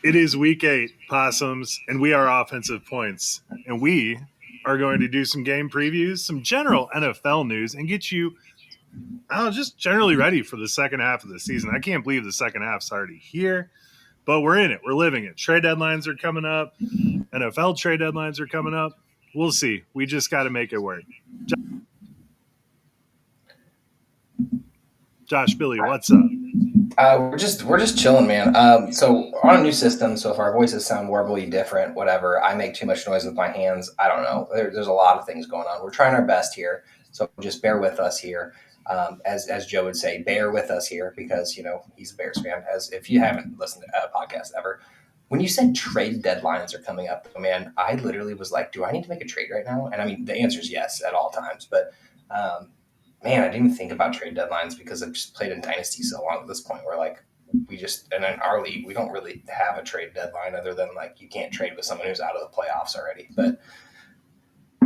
It is week 8, Possums, and we are offensive points. And we are going to do some game previews, some general NFL news, and get you just generally ready for the second half of the season. I can't believe the second half's already here, but we're in it. We're living it. Trade deadlines are coming up. NFL trade deadlines are coming up. We'll see. We just got to make it work. Josh, Billy, what's up? We're just chilling, man. So on a new system, so if our voices sound warbly different, whatever, I make too much noise with my hands. I don't know. There's a lot of things going on. We're trying our best here, so just bear with us here. As Joe would say, bear with us here because he's a Bears fan. As if you haven't listened to a podcast ever, when you said trade deadlines are coming up, man, I literally was like, do I need to make a trade right now? And I mean, the answer is yes at all times, but. Man, I didn't even think about trade deadlines because I've just played in Dynasty so long at this point where, like, and in our league, we don't really have a trade deadline other than, like, you can't trade with someone who's out of the playoffs already. But,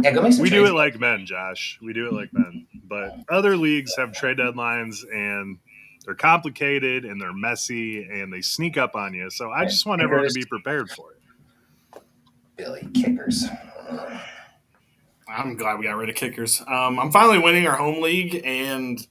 yeah, go make some We trades. do it like men, Josh. We do it like men. But other leagues have trade deadlines, and they're complicated, and they're messy, and they sneak up on you. So I just want everyone to be prepared for it. Billy, kickers. I'm glad we got rid of kickers. I'm finally winning our home league, and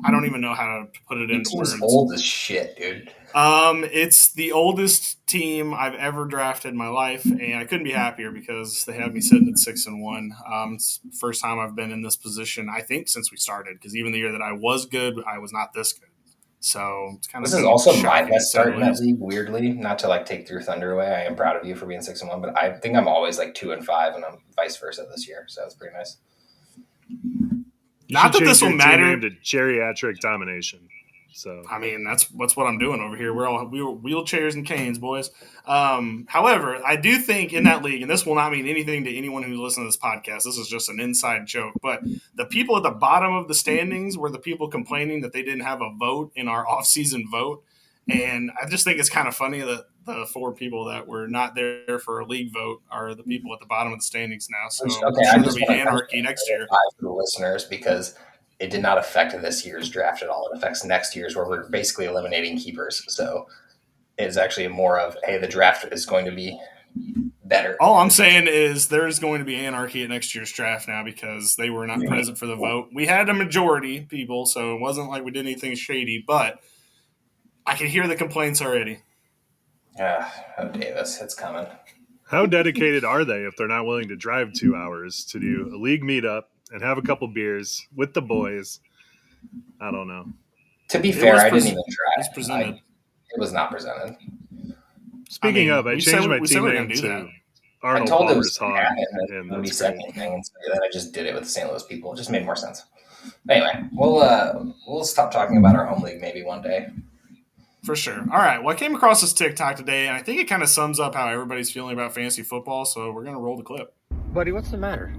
I don't even know how to put it into words. It's old as shit, dude. It's the oldest team I've ever drafted in my life, and I couldn't be happier because they have me sitting at 6-1. It's the first time I've been in this position, I think, since we started. Because even the year that I was good, I was not this good. So it's kind of. This is also my best start in that league. Weirdly, not to take your thunder away. I am proud of you for being 6-1, but I think I'm always 2-5, and I'm vice versa this year. So it's pretty nice. Not that this will matter. To geriatric domination. So I mean, that's what I'm doing over here. We're all wheelchairs and canes, boys. However, I do think in that league, and this will not mean anything to anyone who's listening to this podcast. This is just an inside joke. But the people at the bottom of the standings were the people complaining that they didn't have a vote in our off-season vote. And I just think it's kind of funny that the 4 people that were not there for a league vote are the people at the bottom of the standings now. So okay, I'm sure there'll be anarchy next year. For the listeners, because it did not affect this year's draft at all. It affects next year's, where we're basically eliminating keepers. So it's actually more of, hey, the draft is going to be better. All I'm saying is there's going to be anarchy at next year's draft now because they were not present for the vote. We had a majority people, so it wasn't like we did anything shady, but I can hear the complaints already. Oh, Davis, it's coming. How dedicated are they if they're not willing to drive 2 hours to do a league meetup and have a couple beers with the boys? I don't know. To be fair, I didn't even try. It was not presented. Speaking of, I changed my team name to Arnold Palmer's Hog. And nobody said anything, and so then I just did it with the St. Louis people. It just made more sense. Anyway, we'll stop talking about our home league maybe one day. For sure. All right. Well, I came across this TikTok today, and I think it kind of sums up how everybody's feeling about fantasy football, so we're going to roll the clip. Buddy, what's the matter?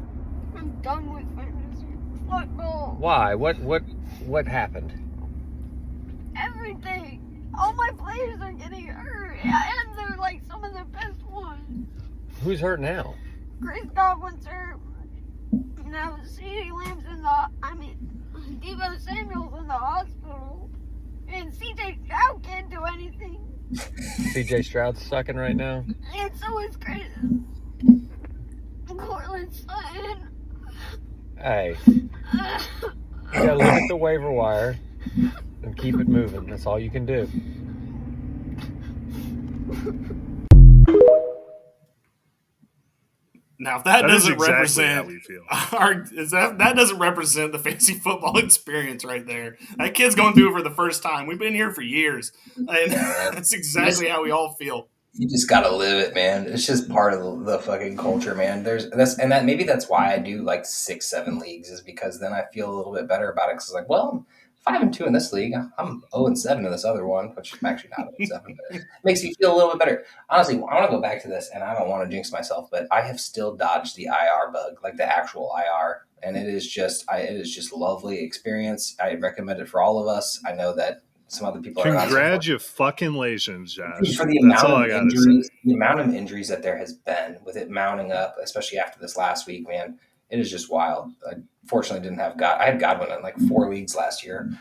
I'm done with fantasy football. Why? What happened? Everything. All my players are getting hurt, and they're some of the best ones. Who's hurt now? Chris Godwin's hurt. Now CeeDee Lamb's Deebo Samuel's in the hospital. And C.J. Stroud can't do anything. C.J. Stroud's sucking right now? And so is Chris. Cortland Sutton. Hey. You gotta look at the waiver wire and keep it moving. That's all you can do. Now, if that doesn't represent that doesn't represent the fantasy football experience right there. That kid's going through it for the first time. We've been here for years, and that's exactly how we all feel. You just gotta live it, man. It's just part of the fucking culture, man. Maybe that's why I do 6-7 leagues, is because then I feel a little bit better about it. Because I'm 5-2 in this league. I'm 0-7 in this other one, which I'm actually not 0-7, but it makes me feel a little bit better. Honestly, I want to go back to this, and I don't want to jinx myself, but I have still dodged the IR bug, the actual IR, and it is just lovely experience. I recommend it for all of us. I know that some other people are not. Congratulations, Josh. For the amount of injuries that there has been, with it mounting up, especially after this last week, man. It is just wild. I fortunately didn't have I had Godwin in 4 leagues last year.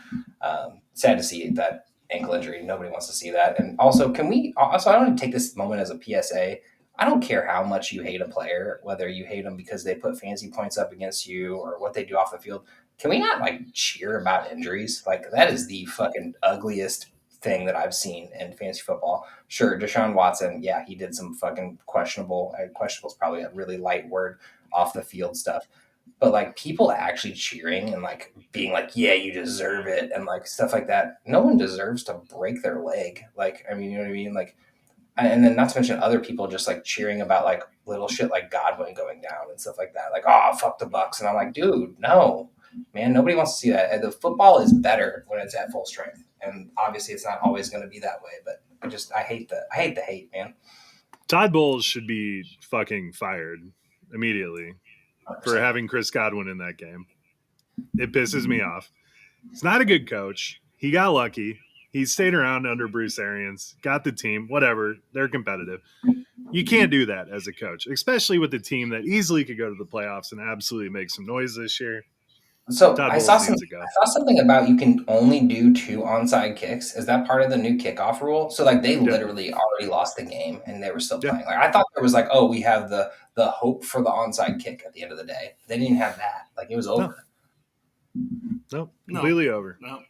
Sad to see that ankle injury. Nobody wants to see that. And also, can we also? I don't want to take this moment as a PSA. I don't care how much you hate a player, whether you hate them because they put fancy points up against you or what they do off the field. Can we not like cheer about injuries? Like that is the fucking ugliest thing that I've seen in fantasy football. Sure, Deshaun Watson, yeah, he did some fucking questionable. Questionable is probably a really light word off the field stuff. But like people actually cheering and like being like, yeah, you deserve it, and like stuff like that. No one deserves to break their leg. Like, I mean, you know what I mean? Like, and then not to mention other people just like cheering about like little shit like Godwin going down and stuff like that. Like, oh, fuck the Bucks, and I'm like, dude, no, man, nobody wants to see that. And the football is better when it's at full strength, and obviously it's not always going to be that way. But I hate the hate, man. Todd Bowles should be fucking fired immediately 100%. for having Chris Godwin in that game. It pisses me off. He's not a good coach. He got lucky. He stayed around under Bruce Arians, got the team, whatever. They're competitive. You can't do that as a coach, especially with a team that easily could go to the playoffs and absolutely make some noise this year. So Todd I Bowles saw needs to go. something about you can only do 2 onside kicks. Is that part of the new kickoff rule? So like they literally already lost the game and they were still playing. Like I thought there was like, oh, we have the hope for the onside kick at the end of the day. They didn't have that. Like it was over. Nope, completely over. No,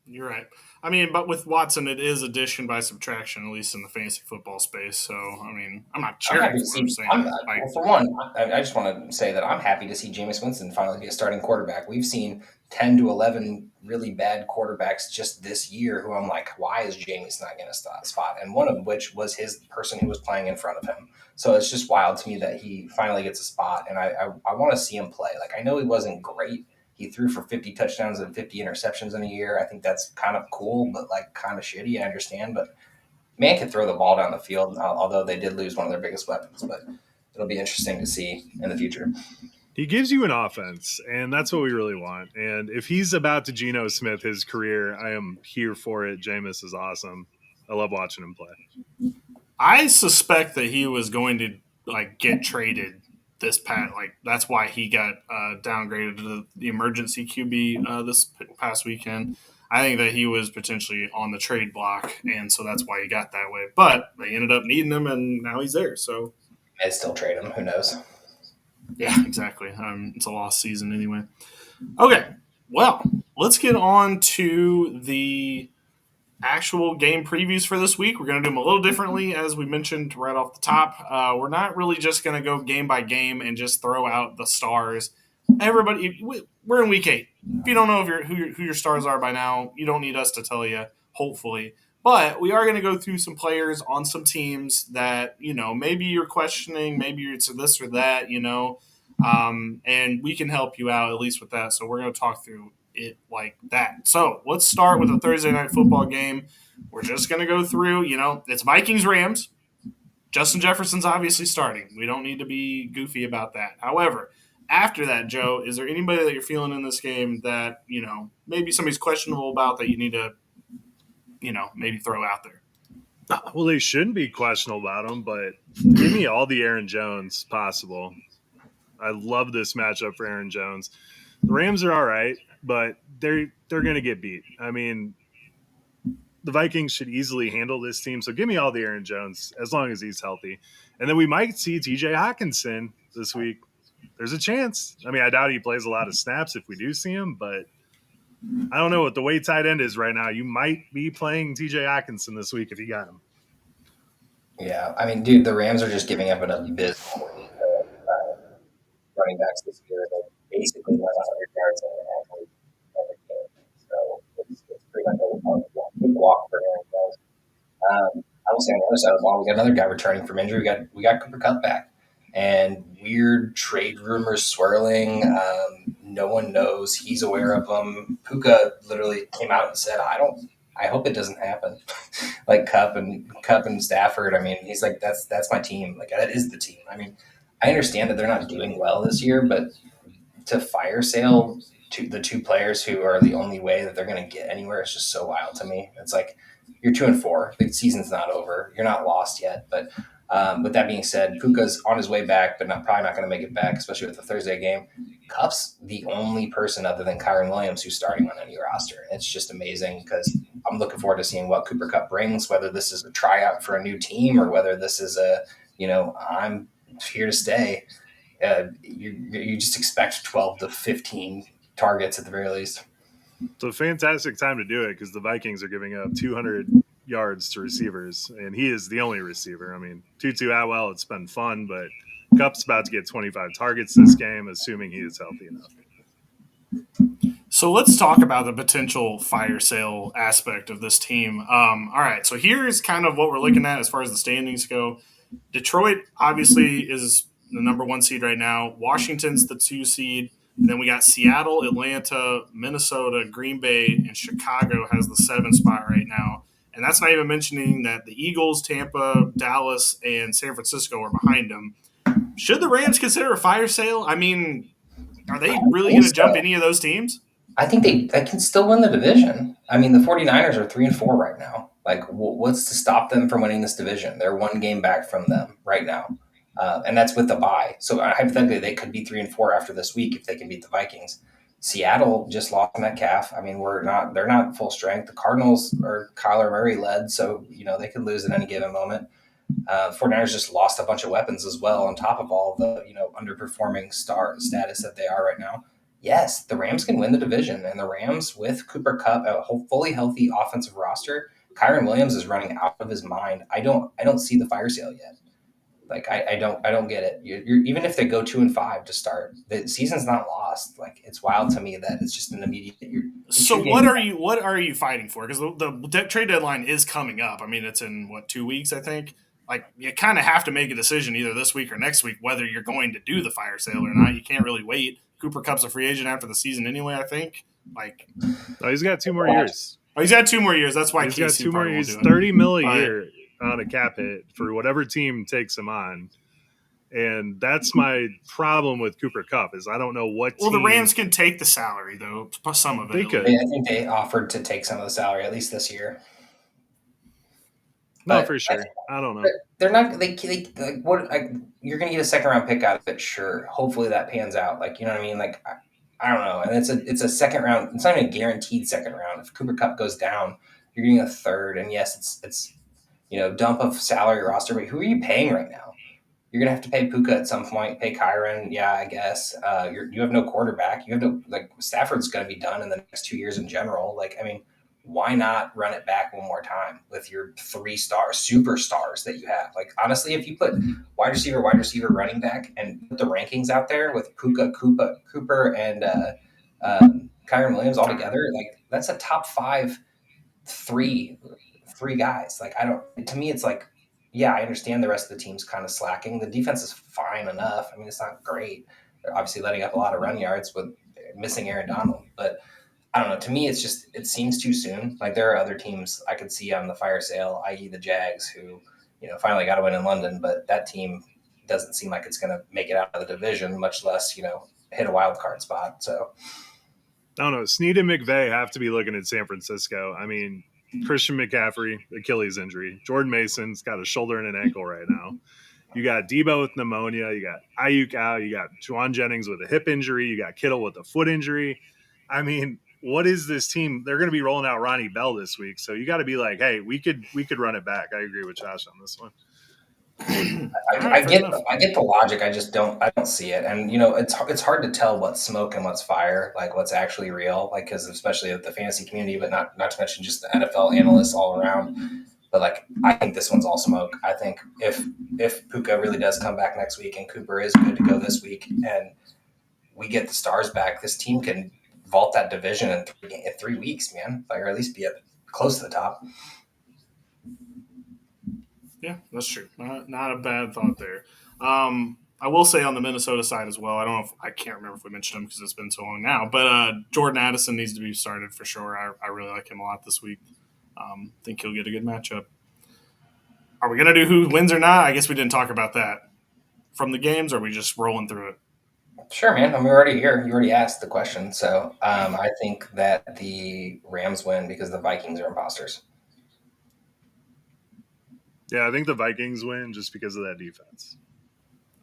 you're right. I mean, but with Watson, it is addition by subtraction, at least in the fantasy football space. So, I mean, I'm not cheering for him. For one, I just want to say that I'm happy to see Jameis Winston finally be a starting quarterback. We've seen 10 to 11 really bad quarterbacks just this year who I'm like, why is Jameis not getting a spot? And one of which was his person who was playing in front of him. So it's just wild to me that he finally gets a spot, and I want to see him play. Like, I know he wasn't great. He threw for 50 touchdowns and 50 interceptions in a year. I think that's kind of cool, but like kind of shitty. I understand, but man can throw the ball down the field, although they did lose one of their biggest weapons. But it'll be interesting to see in the future. He gives you an offense, and that's what we really want. And if he's about to Geno Smith his career, I am here for it. Jameis is awesome. I love watching him play. I suspect that he was going to like get traded this past, like that's why he got downgraded to the emergency QB this past weekend. I think that he was potentially on the trade block, and so that's why he got that way. But they ended up needing him, and now he's there. So I'd still trade him. Who knows? Yeah, exactly. It's a lost season anyway. Okay, well, let's get on to the actual game previews for this week. We're going to do them a little differently, as we mentioned right off the top. We're not really just going to go game by game and just throw out the stars. Everybody, we're in week 8. If you don't know who your stars are by now, you don't need us to tell you, hopefully. But we are going to go through some players on some teams that, maybe you're questioning, maybe it's this or that, and we can help you out at least with that. So we're going to talk through it like that. So let's start with a Thursday night football game. We're just going to go through, it's Vikings-Rams. Justin Jefferson's obviously starting. We don't need to be goofy about that. However, after that, Joe, is there anybody that you're feeling in this game that, maybe somebody's questionable about that you need to, maybe throw out there? Well, they shouldn't be questionable about him, but give me all the Aaron Jones possible. I love this matchup for Aaron Jones. The Rams are all right, but they're going to get beat. I mean, the Vikings should easily handle this team. So give me all the Aaron Jones as long as he's healthy. And then we might see TJ Hawkinson this week. There's a chance. I mean, I doubt he plays a lot of snaps if we do see him, but I don't know what the way tight end is right now. You might be playing TJ Hawkinson this week if you got him. Yeah, I mean, dude, the Rams are just giving up an abysmal running backs this year. They basically run 100 yards every game. So it's pretty much a big walk for Aaron Jones. I will say on the other side of the ball, we got another guy returning from injury. We got Cooper Kupp back, and weird trade rumors swirling. No one knows. He's aware of them. Puka literally came out and said, I hope it doesn't happen. Like Kupp and Stafford. I mean, he's like, that's my team. Like that is the team. I mean, I understand that they're not doing well this year, but to fire sale to the 2 players who are the only way that they're going to get anywhere is just so wild to me. It's like you're 2-4. The season's not over. You're not lost yet. But with that being said, Puka's on his way back, but probably not going to make it back, especially with the Thursday game. Kupp's the only person other than Kyron Williams who's starting on any roster. It's just amazing because I'm looking forward to seeing what Cooper Kupp brings, whether this is a tryout for a new team or whether this is I'm here to stay. You just expect 12 to 15 targets at the very least. It's a fantastic time to do it because the Vikings are giving up 200 yards to receivers, and he is the only receiver. I mean, Tutu Atwell, it's been fun, but Kupp's about to get 25 targets this game, assuming he is healthy enough. So let's talk about the potential fire sale aspect of this team. All right, so here's kind of what we're looking at as far as the standings go. Detroit obviously is the number 1 seed right now. Washington's the 2 seed. And then we got Seattle, Atlanta, Minnesota, Green Bay, and Chicago has the 7 spot right now. And that's not even mentioning that the Eagles, Tampa, Dallas, and San Francisco are behind them. Should the Rams consider a fire sale? I mean, are they really going to jump any of those teams? I think they can still win the division. I mean, the 49ers are 3-4 right now. Like, what's to stop them from winning this division? They're 1 game back from them right now. And that's with the bye. So hypothetically, they could be 3-4 after this week if they can beat the Vikings. Seattle just lost Metcalf. I mean, they're not full strength. The Cardinals are Kyler Murray led, so they could lose at any given moment. 49ers just lost a bunch of weapons as well, on top of all the underperforming star status that they are right now. Yes, the Rams can win the division, and the Rams with Cooper Kupp, a fully healthy offensive roster. Kyron Williams is running out of his mind. I don't see the fire sale yet. Like I don't get it. You're even if they go 2-5 to start, the season's not lost. Like, it's wild to me that it's just an immediate. So what are you fighting for? Because the trade deadline is coming up. I mean, it's in 2 weeks, I think. Like, you kind of have to make a decision either this week or next week whether you're going to do the fire sale or not. You can't really wait. Cooper Kupp's a free agent after the season anyway, I think. Like, he's got 2 more years. Oh, he's got 2 more years. That's why he's got 2 more years. $30 million a year on a cap hit for whatever team takes him on. And that's my problem with Cooper Kupp is I don't know what team. Well, the Rams can take the salary, though. Some of it. They could. I think they offered to take some of the salary, at least this year. No, for sure. I don't know. They're not. They what? You're going to get a 2nd-round pick out of it, sure. Hopefully that pans out. Like, you know what I mean? Like, I don't know. And it's a 2nd round. It's not even a guaranteed 2nd round. If Cooper Kupp goes down, you're getting a 3rd. And yes, it's dump of salary roster. But who are you paying right now? You're going to have to pay Puka at some point. Pay Kyron. Yeah, I guess. You have no quarterback. You have no Stafford's going to be done in the next 2 years in general. Like, I mean, why not run it back one more time with your 3-star superstars that you have? Like, honestly, if you put wide receiver, running back, and put the rankings out there with Puka, Cooper, and Kyron Williams all together, like, that's a top 5 three guys. Like, to me, it's like, yeah, I understand the rest of the team's kind of slacking. The defense is fine enough. I mean, it's not great. They're obviously letting up a lot of run yards with missing Aaron Donald, but I don't know. To me, it seems too soon. Like, there are other teams I could see on the fire sale, i.e. the Jags, who, finally got a win in London, but that team doesn't seem like it's going to make it out of the division, much less, hit a wild card spot. So I don't know. Snead and McVay have to be looking at San Francisco. I mean, Christian McCaffrey, Achilles injury. Jordan Mason's got a shoulder and an ankle right now. You got Debo with pneumonia. You got Ayuk out. You got Juwan Jennings with a hip injury. You got Kittle with a foot injury. I mean, what is this team? They're going to be rolling out Ronnie Bell this week, so you got to be like, hey, we could run it back. I agree with Josh on this one. I get the logic. I just don't see it, and it's hard to tell what's smoke and what's fire, like what's actually real, like, because especially with the fantasy community, but not to mention just the NFL analysts all around. But like, I think this one's all smoke. I think if Puka really does come back next week and Cooper is good to go this week, and we get the stars back, this team can vault that division in 3 weeks, man. Like, or at least be close to the top. Yeah, that's true. Not a bad thought there. I will say on the Minnesota side as well, I can't remember if we mentioned him because it's been so long now, but Jordan Addison needs to be started for sure. I really like him a lot this week. Think he'll get a good matchup. Are we going to do who wins or not? I guess we didn't talk about that from the games, or are we just rolling through it? Sure, man. I'm already here. You already asked the question. So I think that the Rams win because the Vikings are imposters. Yeah, I think the Vikings win just because of that defense.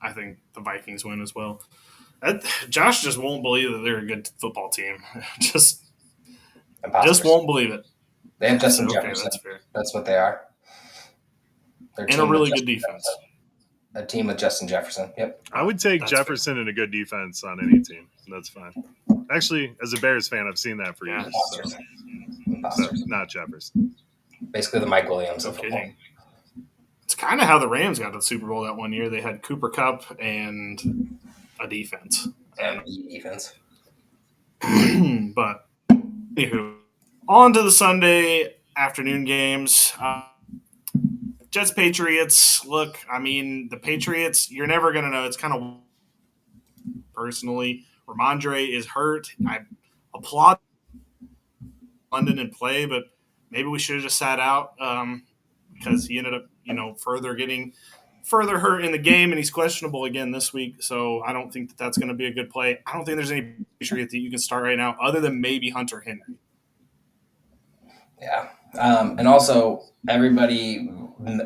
I think the Vikings win as well. Josh just won't believe that they're a good football team. just won't believe it. They have Justin Okay, Jefferson. that's fair. That's what they are. They're And a really good defense. A team with Justin Jefferson. Yep. I would take Jefferson and a good defense on any team. That's fine. Actually, as a Bears fan, I've seen that for years. So not Jefferson. Basically the Mike Williams of Okay. football. It's kind of how the Rams got to the Super Bowl that one year. They had Cooper Kupp and a defense. And defense. But anywho, on to the Sunday afternoon games. Jets Patriots. Look, I mean, the Patriots, you're never going to know. It's kind of personally. Ramondre is hurt. I applaud London in play, but maybe we should have just sat out because he ended up, further hurt in the game, and he's questionable again this week. So I don't think that's going to be a good play. I don't think there's any Patriot that you can start right now other than maybe Hunter Henry. Yeah. And also, everybody,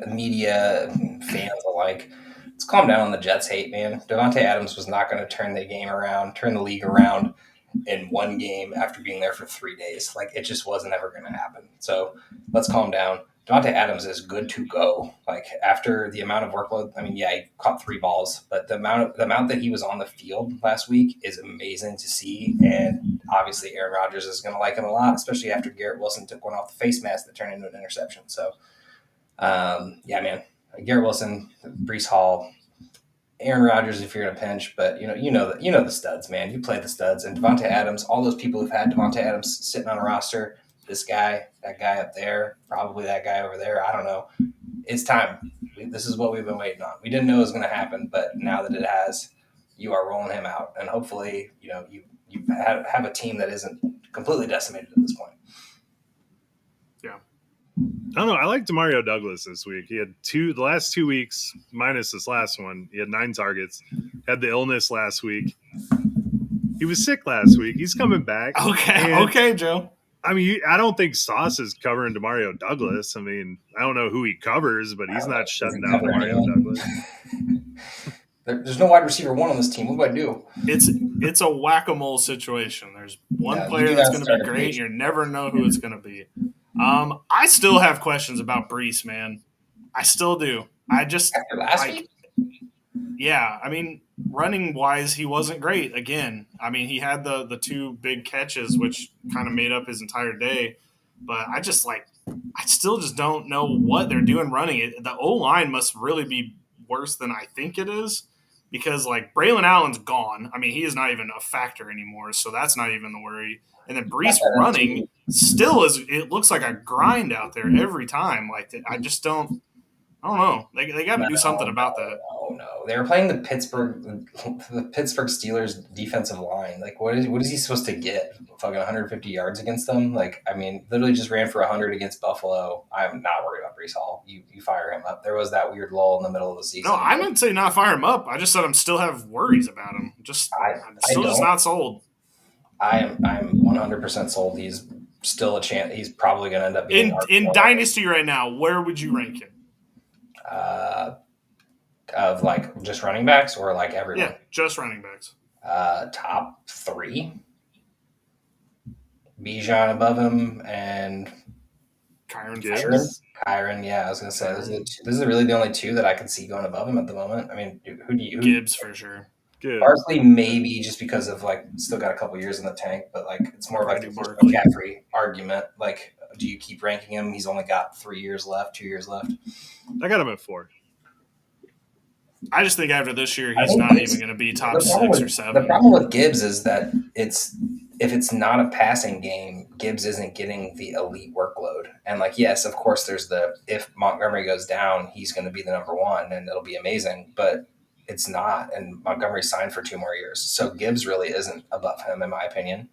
media, fans alike, let's calm down on the Jets hate, man. Davante Adams was not going to turn the league around in one game after being there for 3 days. Like, it just wasn't ever going to happen. So let's calm down. Davante Adams is good to go. Like, after the amount of workload, I mean, yeah, he caught 3 balls, but the amount that he was on the field last week is amazing to see. And obviously, Aaron Rodgers is going to like him a lot, especially after Garrett Wilson took one off the face mask that turned into an interception. So, yeah, man, Garrett Wilson, Breece Hall, Aaron Rodgers if you're in a pinch, but you know the studs, man. You play the studs, and Davante Adams. All those people who've had Davante Adams sitting on a roster. This guy, that guy up there, probably that guy over there. I don't know. It's time. This is what we've been waiting on. We didn't know it was going to happen, but now that it has, you are rolling him out, and hopefully, you have a team that isn't completely decimated at this point. Yeah. I don't know. I like Demario Douglas this week. He had the last 2 weeks, minus this last one. He had 9 targets. Had the illness last week. He was sick last week. He's coming back. Okay, Joe. I mean, I don't think Sauce is covering Demario Douglas. I mean, I don't know who he covers, but he's not shutting down Demario Douglas. There's no wide receiver 1 on this team. What do I do? It's a whack-a-mole situation. There's one player that's going to be great. You never know who it's going to be. I still have questions about Breece, man. I still do. After last week? Yeah, I mean, running-wise, he wasn't great again. I mean, he had the 2 big catches, which kind of made up his entire day. But I still just don't know what they're doing running it. The O-line must really be worse than I think it is because, Braylon Allen's gone. I mean, he is not even a factor anymore, so that's not even the worry. And then Breece running still it looks like a grind out there every time. I just don't – I don't know. They got to do something about that. No. They were playing the Pittsburgh Steelers defensive line. What is he supposed to get? Fucking 150 yards against them? Literally just ran for 100 against Buffalo. I'm not worried about Breece Hall. You fire him up. There was that weird lull in the middle of the season. No, I didn't say not fire him up. I just said I'm still have worries about him. I'm still just not sold. I'm 100% sold. He's still a chance. He's probably going to end up being in Dynasty right now. Where would you rank him? Of just running backs or everyone? Yeah, just running backs. Top 3. Bijan above him and Kyron, yeah, I was gonna say this is really the only 2 that I can see going above him at the moment. I mean, who do you? Gibbs for sure. Barkley maybe just because of still got a couple years in the tank, but it's more of a McCaffrey argument. Do you keep ranking him? He's only got 3 years left, 2 years left. I got him at 4. I just think after this year, he's not even going to be top 6 or 7. The problem with Gibbs is that if it's not a passing game, Gibbs isn't getting the elite workload. And yes, of course, there's if Montgomery goes down, he's going to be the number 1 and it'll be amazing. But it's not, and Montgomery signed for 2 more years, so Gibbs really isn't above him, in my opinion.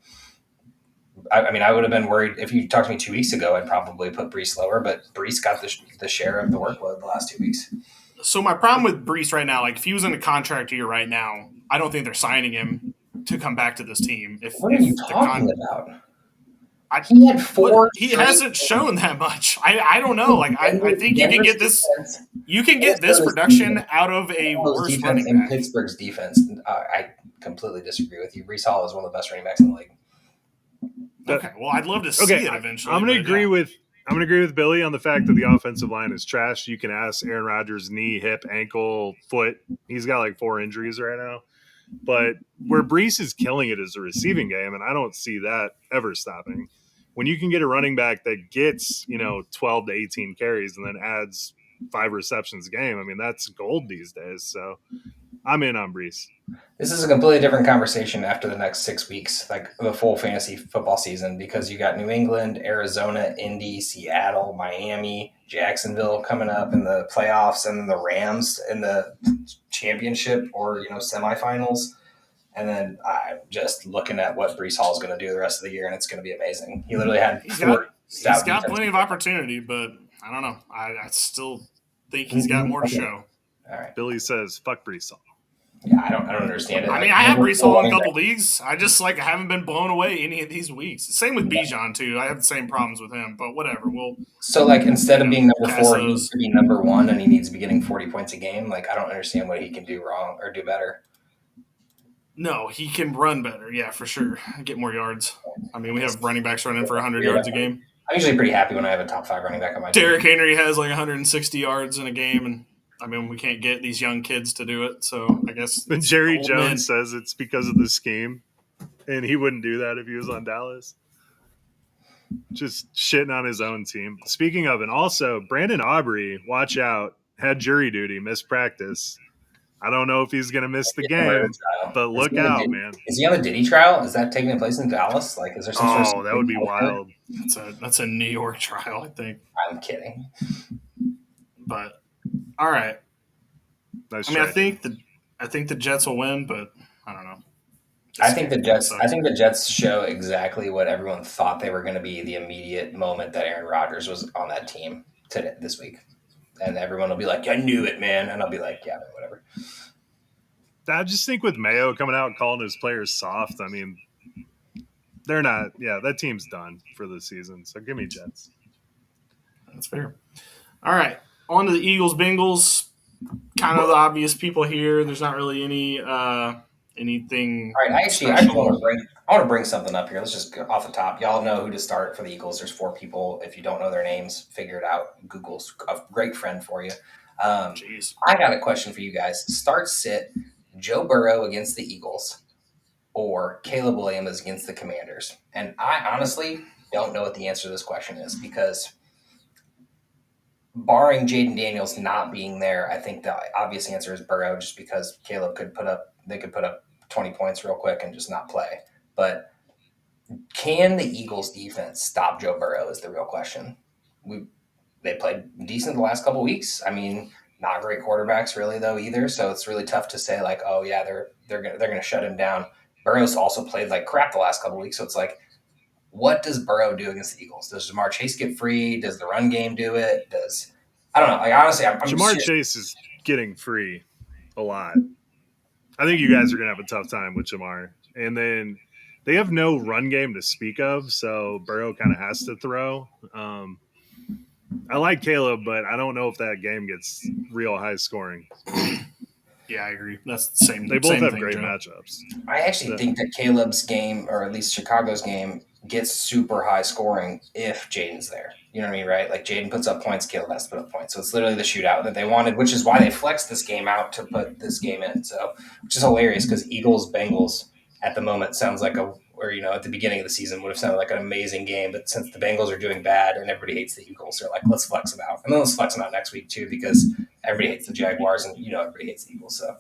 I mean, I would have been worried if you talked to me 2 weeks ago. I'd probably put Breece lower, but Breece got the share of the workload the last 2 weeks. So my problem with Breece right now, if he was in a contract year right now, I don't think they're signing him to come back to this team. What are you talking about? He had 4. He hasn't shown that much. I don't know. I think you can get this. You can get this production out of a worse running back. In Pittsburgh's defense, I completely disagree with you. Breece Hall is one of the best running backs in the league. Okay, well, I'd love to see it eventually. I'm going to agree with I'm going to agree with Billy on the fact that the offensive line is trash. You can ask Aaron Rodgers' knee, hip, ankle, foot. He's got like 4 injuries right now. But where Breece is killing it is the receiving game, and I don't see that ever stopping. When you can get a running back that gets, 12 to 18 carries and then adds 5 receptions a game, I mean, that's gold these days. So I'm in on Breece. This is a completely different conversation after the next 6 weeks, like the full fantasy football season, because you got New England, Arizona, Indy, Seattle, Miami, Jacksonville coming up in the playoffs, and then the Rams in the championship or semifinals. And then I'm just looking at what Breece Hall is going to do the rest of the year, and it's going to be amazing. He literally had he's got plenty of opportunity, but I don't know. I still think he's got more to show. All right. Billy says, "Fuck Breece Hall." Yeah, I don't understand it. I mean, I have Breece Hall in a couple leagues. I just I haven't been blown away any of these weeks. Same with Bijan too. I have the same problems with him, but whatever. So instead of being number 4, he needs to be number 1, and he needs to be getting 40 points a game. I don't understand what he can do wrong or do better. No, he can run better. Yeah, for sure. Get more yards. I mean, we have running backs running for 100 yards a game. I'm usually pretty happy when I have a top 5 running back on my team. Derrick Henry has 160 yards in a game, and I mean, we can't get these young kids to do it, so I guess. And Jerry Jones says it's because of the scheme, and he wouldn't do that if he was on Dallas. Just shitting on his own team. Speaking of, and also, Brandon Aubrey, watch out, had jury duty, missed practice. I don't know if he's going to miss the game, but look out, man. Is he on the Diddy trial? Is that taking place in Dallas? Is there some sort of that would be wild. That's a New York trial, I think. I'm kidding. But all right. Nice I think the Jets will win, but I don't know. I think the Jets show exactly what everyone thought they were going to be the immediate moment that Aaron Rodgers was on that team this week. And everyone will be like, "I knew it, man." And I'll be like, "Yeah, whatever." I just think with Mayo coming out and calling his players soft, I mean, they're not. Yeah, that team's done for the season. So give me Jets. That's fair. All right, on to the Eagles-Bengals. Kind of the obvious people here. There's not really anything. All right, I want to bring something up here. Let's just go off the top. Y'all know who to start for the Eagles. There's 4 people. If you don't know their names, figure it out. Google's a great friend for you. I got a question for you guys. Start sit Joe Burrow against the Eagles or Caleb Williams against the Commanders. And I honestly don't know what the answer to this question is because barring Jaden Daniels not being there, I think the obvious answer is Burrow just because Caleb could put up 20 points real quick and just not play. But can the Eagles defense stop Joe Burrow is the real question. They played decent the last couple weeks. I mean, not great quarterbacks really though either. So it's really tough to say they're gonna shut him down. Burrow's also played like crap the last couple weeks. So it's what does Burrow do against the Eagles? Does Jamar Chase get free? Does the run game do it? I don't know. Honestly, I'm Jamar Chase is getting free a lot. I think you guys are going to have a tough time with Jamar. And then they have no run game to speak of, so Burrow kind of has to throw. I like Caleb, but I don't know if that game gets real high scoring. Yeah, I agree. That's the same. They both have great matchups. I actually think that Caleb's game, or at least Chicago's game, gets super high scoring if Jaden's there. You know what I mean, right? Jaden puts up points, Caleb has to put up points. So it's literally the shootout that they wanted, which is why they flexed this game out to put this game in. So, which is hilarious because Eagles-Bengals at the moment sounds like at the beginning of the season would have sounded like an amazing game. But since the Bengals are doing bad and everybody hates the Eagles, they're like, let's flex them out. And then let's flex them out next week too because everybody hates the Jaguars and everybody hates the Eagles. So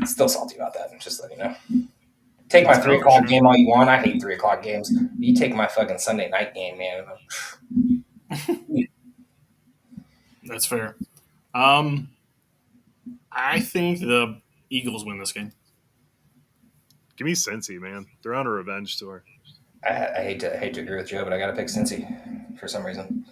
still salty about that. Just letting you know. Take my 3 o'clock game all you want. I hate 3 o'clock games. You take my fucking Sunday night game, man. That's fair. I think the Eagles win this game. Give me Cincy, man. They're on a revenge tour. I hate to agree with Joe, but I got to pick Cincy for some reason.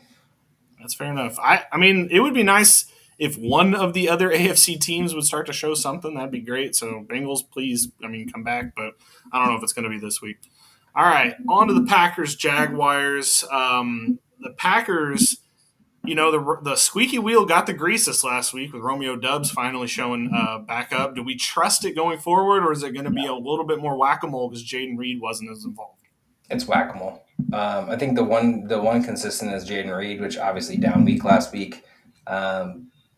That's fair enough. I mean, it would be nice if one of the other AFC teams would start to show something. That'd be great. So Bengals, please, come back. But I don't know if it's going to be this week. All right, on to the Packers, Jaguars. The Packers, the squeaky wheel got the grease this last week with Romeo Doubs finally showing back up. Do we trust it going forward, or is it going to be a little bit more whack-a-mole because Jaden Reed wasn't as involved? It's whack-a-mole. I think the one consistent is Jaden Reed, which obviously down week last week.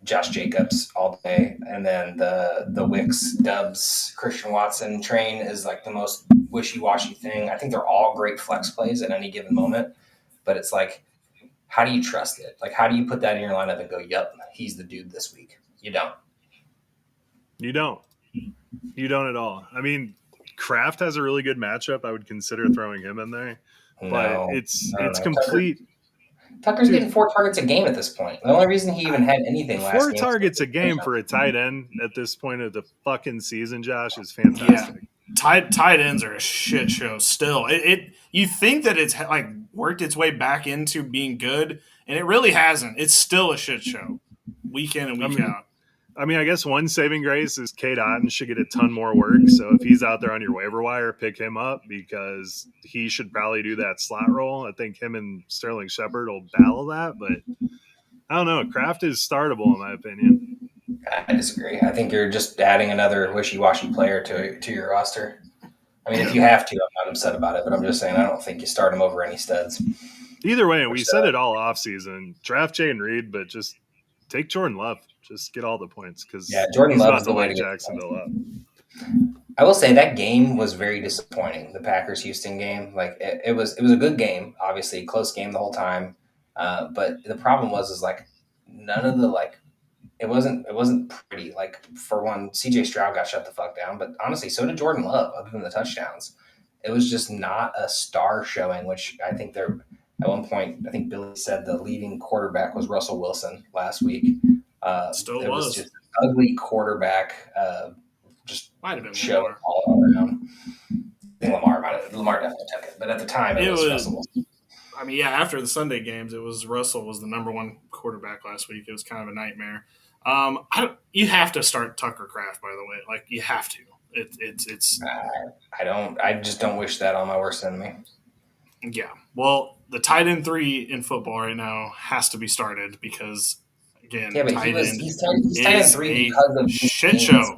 Josh Jacobs all day, and then the Wicks, Dubs, Christian Watson train is like the most wishy-washy thing. I think they're all great flex plays at any given moment, but it's like, how do you trust it? Like, how do you put that in your lineup and go, "Yep, he's the dude this week"? You don't. You don't. You don't at all. I mean, Kraft has a really good matchup. I would consider throwing him in there, but No, it's I don't know. complete. Tucker's Dude, getting 4 targets a game at this point. The only reason he even had anything last 4 game targets a game for a tight end at this point of the fucking season, Josh, is fantastic. Tight ends are a shit show still. It you think that it's like worked its way back into being good, and it really hasn't. It's still a shit show, week in and week out. I mean, I guess one saving grace is Cade Otton should get a ton more work. So if he's out there on your waiver wire, pick him up because he should probably do that slot role. I think him and Sterling Shepard will battle that, but I don't know. Kraft is startable in my opinion. I disagree. I think you're just adding another wishy-washy player to your roster. I mean, if you have to, I'm not upset about it, but I'm just saying I don't think you start him over any studs. Either way, we said it all offseason. Draft Jaden Reed, but just take Jordan Love. Just get all the points because Jordan Love about is the to way light to Jacksonville up. I will say that game was very disappointing. The Packers-Houston game, like it was a good game, obviously close game the whole time. But the problem is like none of the it wasn't pretty. Like for one, CJ Stroud got shut the fuck down, but honestly, so did Jordan Love. Other than the touchdowns, it was just not a star showing. Which I think they're at one point. I think Billy said the leading quarterback was Russell Wilson last week. Still it was just an ugly quarterback. Just might have been show Lamar. all around. I think Lamar definitely took it, but at the time it was Russell Wilson. I mean, yeah, after the Sunday games, it was Russell was the number one quarterback last week. It was kind of a nightmare. You have to start Tucker Kraft, by the way. Like you have to. It's. I just don't wish that on my worst enemy. Yeah. Well, the tight end 3 in football right now has to be started because again, but he's tight end 3 because of shit show.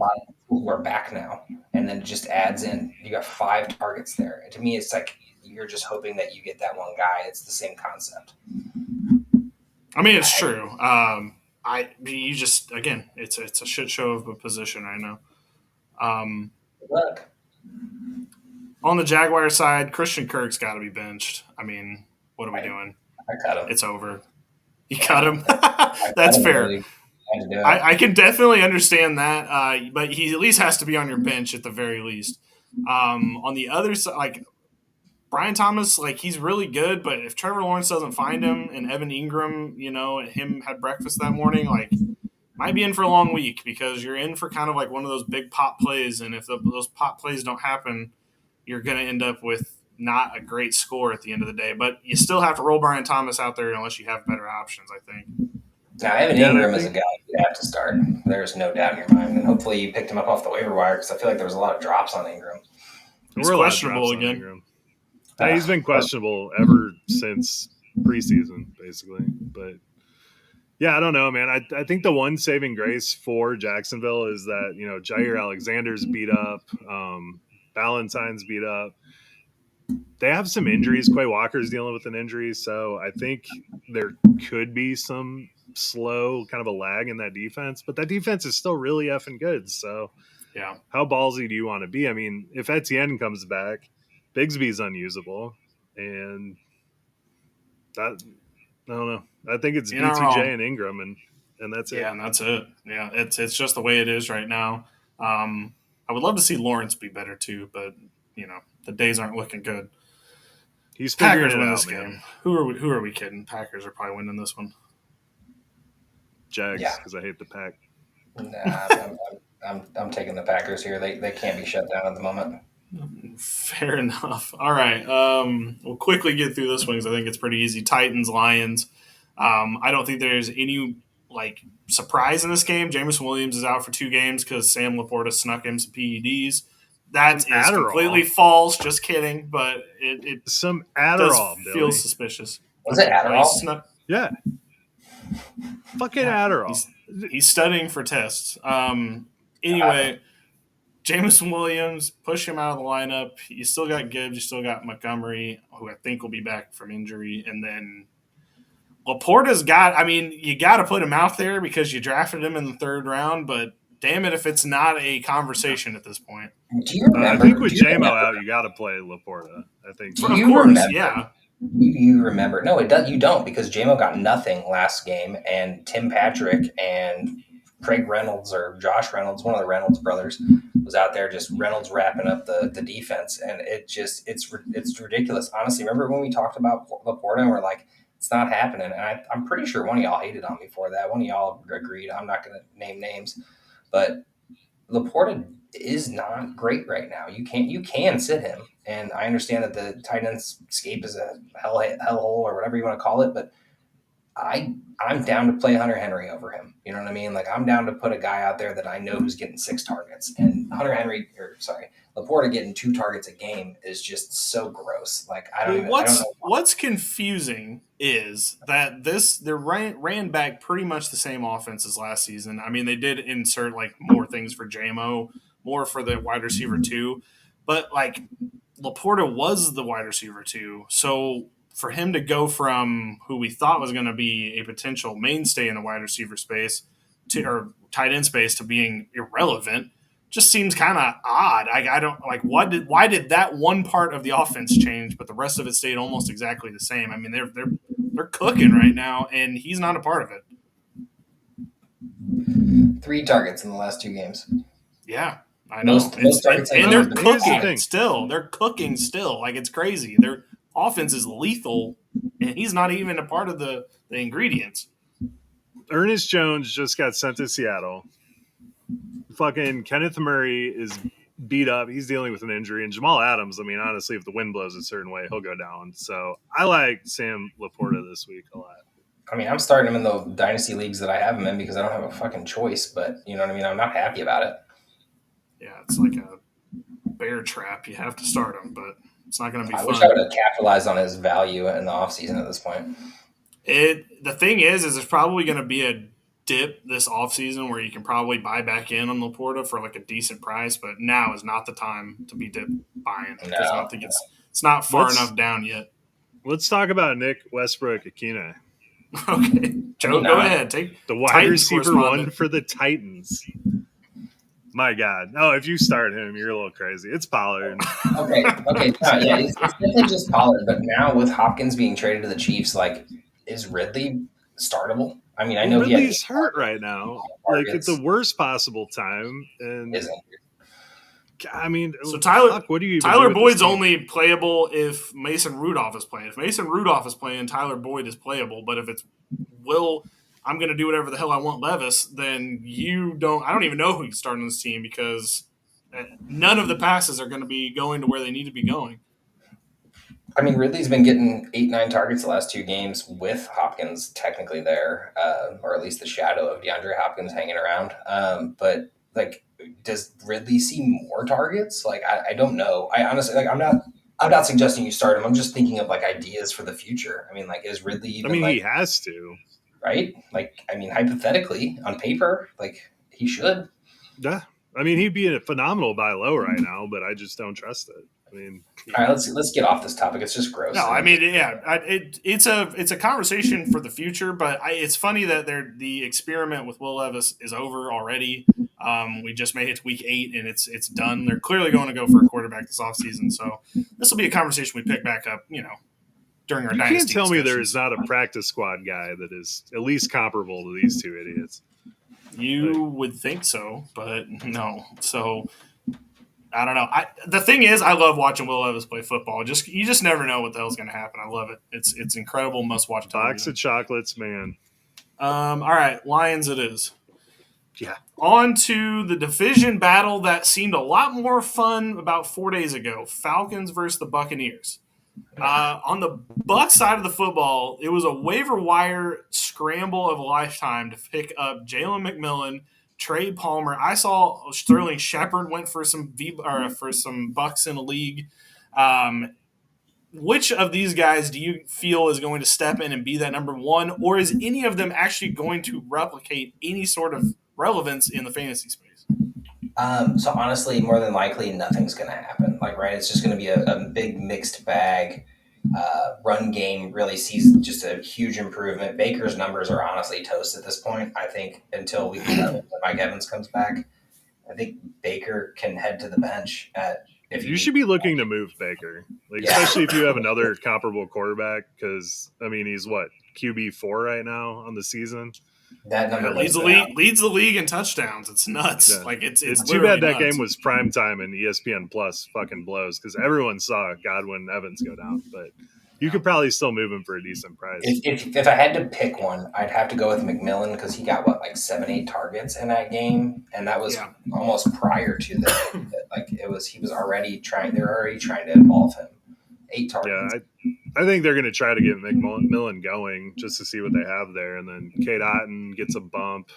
Who are back now, and then just adds in. You got 5 targets there. And to me, it's like you're just hoping that you get that one guy. It's the same concept. I mean, it's true. You just again, it's a shit show of a position right now. Good luck. On the Jaguar side, Christian Kirk's got to be benched. I mean, what are we doing? I cut him. It's over. You cut him. That's fair. Really. I can definitely understand that, but he at least has to be on your bench at the very least. On the other side, like Brian Thomas, like he's really good, but if Trevor Lawrence doesn't find him and Evan Ingram, him had breakfast that morning, like might be in for a long week because you're in for kind of like one of those big pop plays, and if those pop plays don't happen, you're going to end up with not a great score at the end of the day. But you still have to roll Brian Thomas out there unless you have better options, I think. Now, Evan Ingram is a guy you have to start. There's no doubt in your mind. And hopefully you picked him up off the waiver wire because I feel like there was a lot of drops on Ingram. He's questionable again. Yeah, he's been questionable ever since preseason, basically. But, yeah, I don't know, man. I think the one saving grace for Jacksonville is that, Jair Alexander's beat up. Valentine's beat up. They have some injuries. Quay Walker's dealing with an injury, so I think there could be some slow kind of a lag in that defense, but that defense is still really effing good. So yeah, how ballsy do you want to be? I mean, if Etienne comes back, Bigsby's unusable, and that I don't know. I think it's BTJ and Ingram, and that's it. Yeah, and that's it. Yeah, it's just the way it is right now. I would love to see Lawrence be better too, but the days aren't looking good. He's Packers win this game. Who are we kidding? Packers are probably winning this one. Jags, because I hate the Pack. Nah, I'm taking the Packers here. They can't be shut down at the moment. Fair enough. All right. We'll quickly get through this one because I think it's pretty easy. Titans, Lions. I don't think there's any surprise in this game. Jameson Williams is out for 2 games because Sam Laporta snuck him some PEDs. That is completely false. Just kidding. But it some Adderall feels suspicious. Was it Adderall? Yeah. Fucking Adderall. He's studying for tests. Anyway, Jameson Williams, push him out of the lineup. You still got Gibbs. You still got Montgomery, who I think will be back from injury. And then Laporta's got – I mean, you got to put him out there because you drafted him in the third round, but damn it if it's not a conversation at this point. Do you remember? I think with JMO out, you got to play Laporta. I think. Do Of you course, remember? yeah. You remember? No, it does. You don't, because JMO got nothing last game, and Tim Patrick and Craig Reynolds or Josh Reynolds, one of the Reynolds brothers, was out there just Reynolds wrapping up the defense, and it's ridiculous. Honestly, remember when we talked about Laporta and we're like, it's not happening, and I'm pretty sure one of y'all hated on me for that. One of y'all agreed. I'm not going to name names, but Laporta is not great right now. You can sit him, and I understand that the tight end scape is a hellhole or whatever you want to call it, but I'm down to play Hunter Henry over him. You know what I mean? Like, I'm down to put a guy out there that I know who's getting 6 targets, and Laporta getting 2 targets a game is just so gross. Like, I don't know. What's confusing is that they ran back pretty much the same offense as last season. I mean, they did insert like more things for JMO, more for the wide receiver 2, but like Laporta was the wide receiver 2, so for him to go from who we thought was going to be a potential mainstay in the wide receiver space or tight end space to being irrelevant just seems kind of odd. I don't like why did that one part of the offense change, but the rest of it stayed almost exactly the same? I mean, they're cooking right now, and he's not a part of it. 3 targets in the last 2 games. Yeah, I know. Most targets, and they're cooking still. They're cooking still. Like, it's crazy. Their offense is lethal, and he's not even a part of the ingredients. Ernest Jones just got sent to Seattle. Fucking Kenneth Murray is beat up. He's dealing with an injury. And Jamal Adams, I mean, honestly, if the wind blows a certain way, he'll go down. So I like Sam Laporta this week a lot. I mean, I'm starting him in the dynasty leagues that I have him in because I don't have a fucking choice. But you know what I mean? I'm not happy about it. Yeah, it's like a bear trap. You have to start him, but it's not going to be fun. I wish I would have capitalized on his value in the offseason at this point. The thing is there's probably going to be a dip this offseason where you can probably buy back in on Laporta for like a decent price, but now is not the time to be dip buying because I don't think it's not far enough down yet. Let's talk about Nick Westbrook-Ikhine. Okay, Joe, go ahead. Take the wide receiver 1 for the Titans. My God. Oh, if you start him, you're a little crazy. It's Pollard. Okay. It's definitely just Pollard, but now with Hopkins being traded to the Chiefs, like, is Ridley startable? I mean, I know Ridley's hurt right now. Like, it's the worst possible time. And I mean, so Tyler Boyd's do only playable if Mason Rudolph is playing. If Mason Rudolph is playing, Tyler Boyd is playable. But if it's I'm going to do whatever the hell I want Levis, then I don't even know who's starting this team because none of the passes are going to be going to where they need to be going. I mean, Ridley's been getting 8-9 targets the last 2 games with Hopkins technically there, or at least the shadow of DeAndre Hopkins hanging around. But like, does Ridley see more targets? Like, I don't know. I honestly, like, I'm not suggesting you start him. I'm just thinking of like ideas for the future. I mean, like, is Ridley even? I mean, he has to, right? Like, I mean, hypothetically, on paper, like, he should. Yeah, I mean, he'd be a phenomenal buy low right now, but I just don't trust it. I mean, all right, let's get off this topic. It's just gross. No, I mean, yeah, it's a conversation for the future, but it's funny that the experiment with Will Levis is over already. We just made it to week 8, and it's done. They're clearly going to go for a quarterback this offseason, so this will be a conversation we pick back up, during our dynasty. You can't tell me there is not a practice squad guy that is at least comparable to these 2 idiots. You would think so, but no. So I don't know. The thing is, I love watching Will Levis play football. You just never know what the hell's going to happen. I love it. It's incredible. Must watch television. Box of chocolates, man. All right, Lions it is. Yeah. On to the division battle that seemed a lot more fun about 4 days ago. Falcons versus the Buccaneers. On the Bucs side of the football, it was a waiver wire scramble of a lifetime to pick up Jalen McMillan, Trey Palmer. I saw Sterling Shepard went for some Bucks in a league. Which of these guys do you feel is going to step in and be that number 1, or is any of them actually going to replicate any sort of relevance in the fantasy space? So honestly, more than likely, nothing's going to happen. Like, right, it's just going to be a big mixed bag. Run game really sees just a huge improvement. Baker's numbers are honestly toast at this point. I think until week 11, when Mike Evans comes back, I think Baker can head to the bench if you should be looking to move Baker, especially if you have another comparable quarterback. Because I mean, he's what QB4 right now on the season. That number leads the league in touchdowns. It's nuts. Yeah. Like it's too bad that game was prime time and ESPN Plus fucking blows because everyone saw Godwin Evans go down, but you could probably still move him for a decent price. If I had to pick one, I'd have to go with McMillan because he got 7-8 targets in that game, and that was almost prior to that. He was already trying. They're already trying to involve him. 8 targets. Yeah, I think they're going to try to get McMillan going just to see what they have there, and then Cade Otton gets a bump.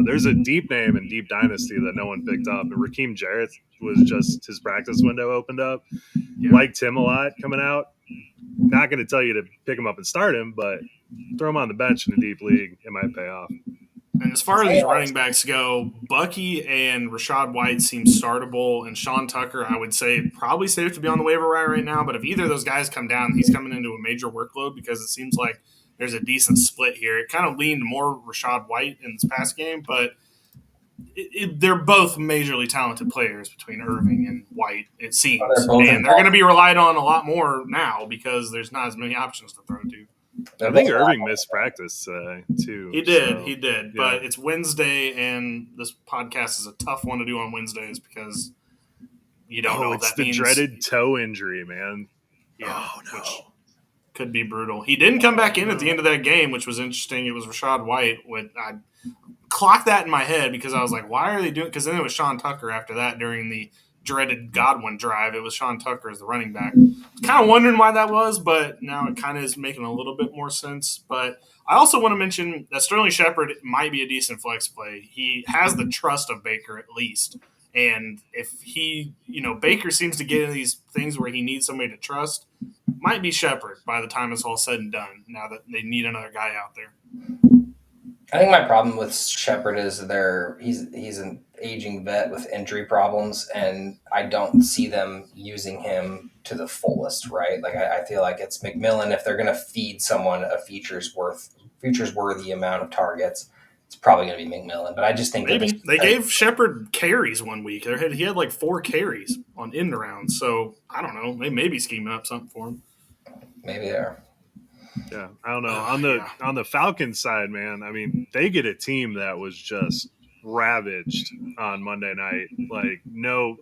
There's a deep name in Deep Dynasty that no one picked up, and Raheem Jarrett was just his practice window opened up. Liked him a lot coming out. Not going to tell you to pick him up and start him, but throw him on the bench in a deep league. It might pay off. And as far as these running backs go, Bucky and Rachaad White seem startable, and Sean Tucker, I would say, probably safe to be on the waiver wire right now. But if either of those guys come down, he's coming into a major workload because it seems like there's a decent split here. It kind of leaned more Rachaad White in this past game, but they're both majorly talented players between Irving and White, it seems. And they're going to be relied on a lot more now because there's not as many options to throw to. I think Irving missed practice too. He did. Yeah. But it's Wednesday, and this podcast is a tough one to do on Wednesdays because you don't know what that means. It's the dreaded toe injury, man. Yeah, which could be brutal. He didn't come back in at the end of that game, which was interesting. It was Rachaad White. I clocked that in my head because I was like, why are they doing – because then it was Sean Tucker after that during the dreaded Godwin drive. It was Sean Tucker as the running back. I was kind of wondering why that was, but now it kind of is making a little bit more sense. But I also want to mention that Sterling Shepard might be a decent flex play. He has the trust of Baker at least. And if Baker seems to get into these things where he needs somebody to trust, might be Shepard by the time it's all said and done, now that they need another guy out there. I think my problem with Shepard is he's an aging vet with injury problems, and I don't see them using him to the fullest, right? I feel like it's McMillan. If they're going to feed someone a features worthy amount of targets, it's probably going to be McMillan. But I just think maybe they gave Shepard carries one week. He had 4 carries on end around. So I don't know. They may be scheming up something for him. Maybe they are. Yeah, I don't know. On the Falcons side, man, I mean, they get a team that was just ravaged on Monday night.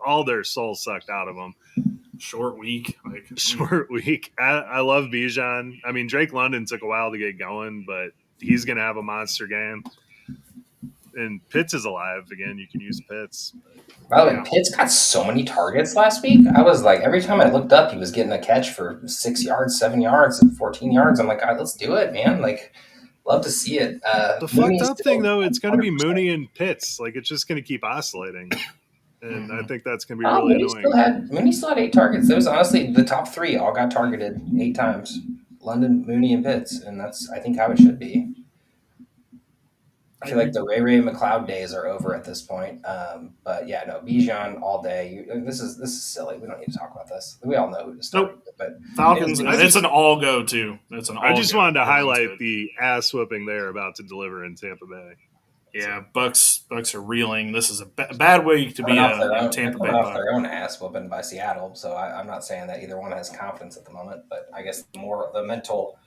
All their soul sucked out of them. Short week. I love Bijan. I mean, Drake London took a while to get going, but he's going to have a monster game. And Pitts is alive again. You can use Pitts. By the way, Pitts got so many targets last week. I was like, every time I looked up, he was getting a catch for 6 yards, 7 yards, and 14 yards. I'm like, God, let's do it, man. Love to see it. The fucked up thing, though, it's going to be Mooney and Pitts. It's just going to keep oscillating. And I think that's going to be really annoying. Mooney still had 8 targets. There was honestly the top 3 all got targeted 8 times. London, Mooney, and Pitts. And that's, I think, how it should be. I feel like the Ray McLeod days are over at this point. But yeah, no, Bijan all day. This is silly. We don't need to talk about this. We all know who to start. Nope. But Falcons, it's an all go too. I just wanted to highlight the ass whipping they're about to deliver in Tampa Bay. Yeah, Bucks are reeling. This is a bad week to be a Tampa Bay off their own ass whooping by Seattle. So I'm not saying that either one has confidence at the moment, but I guess the mental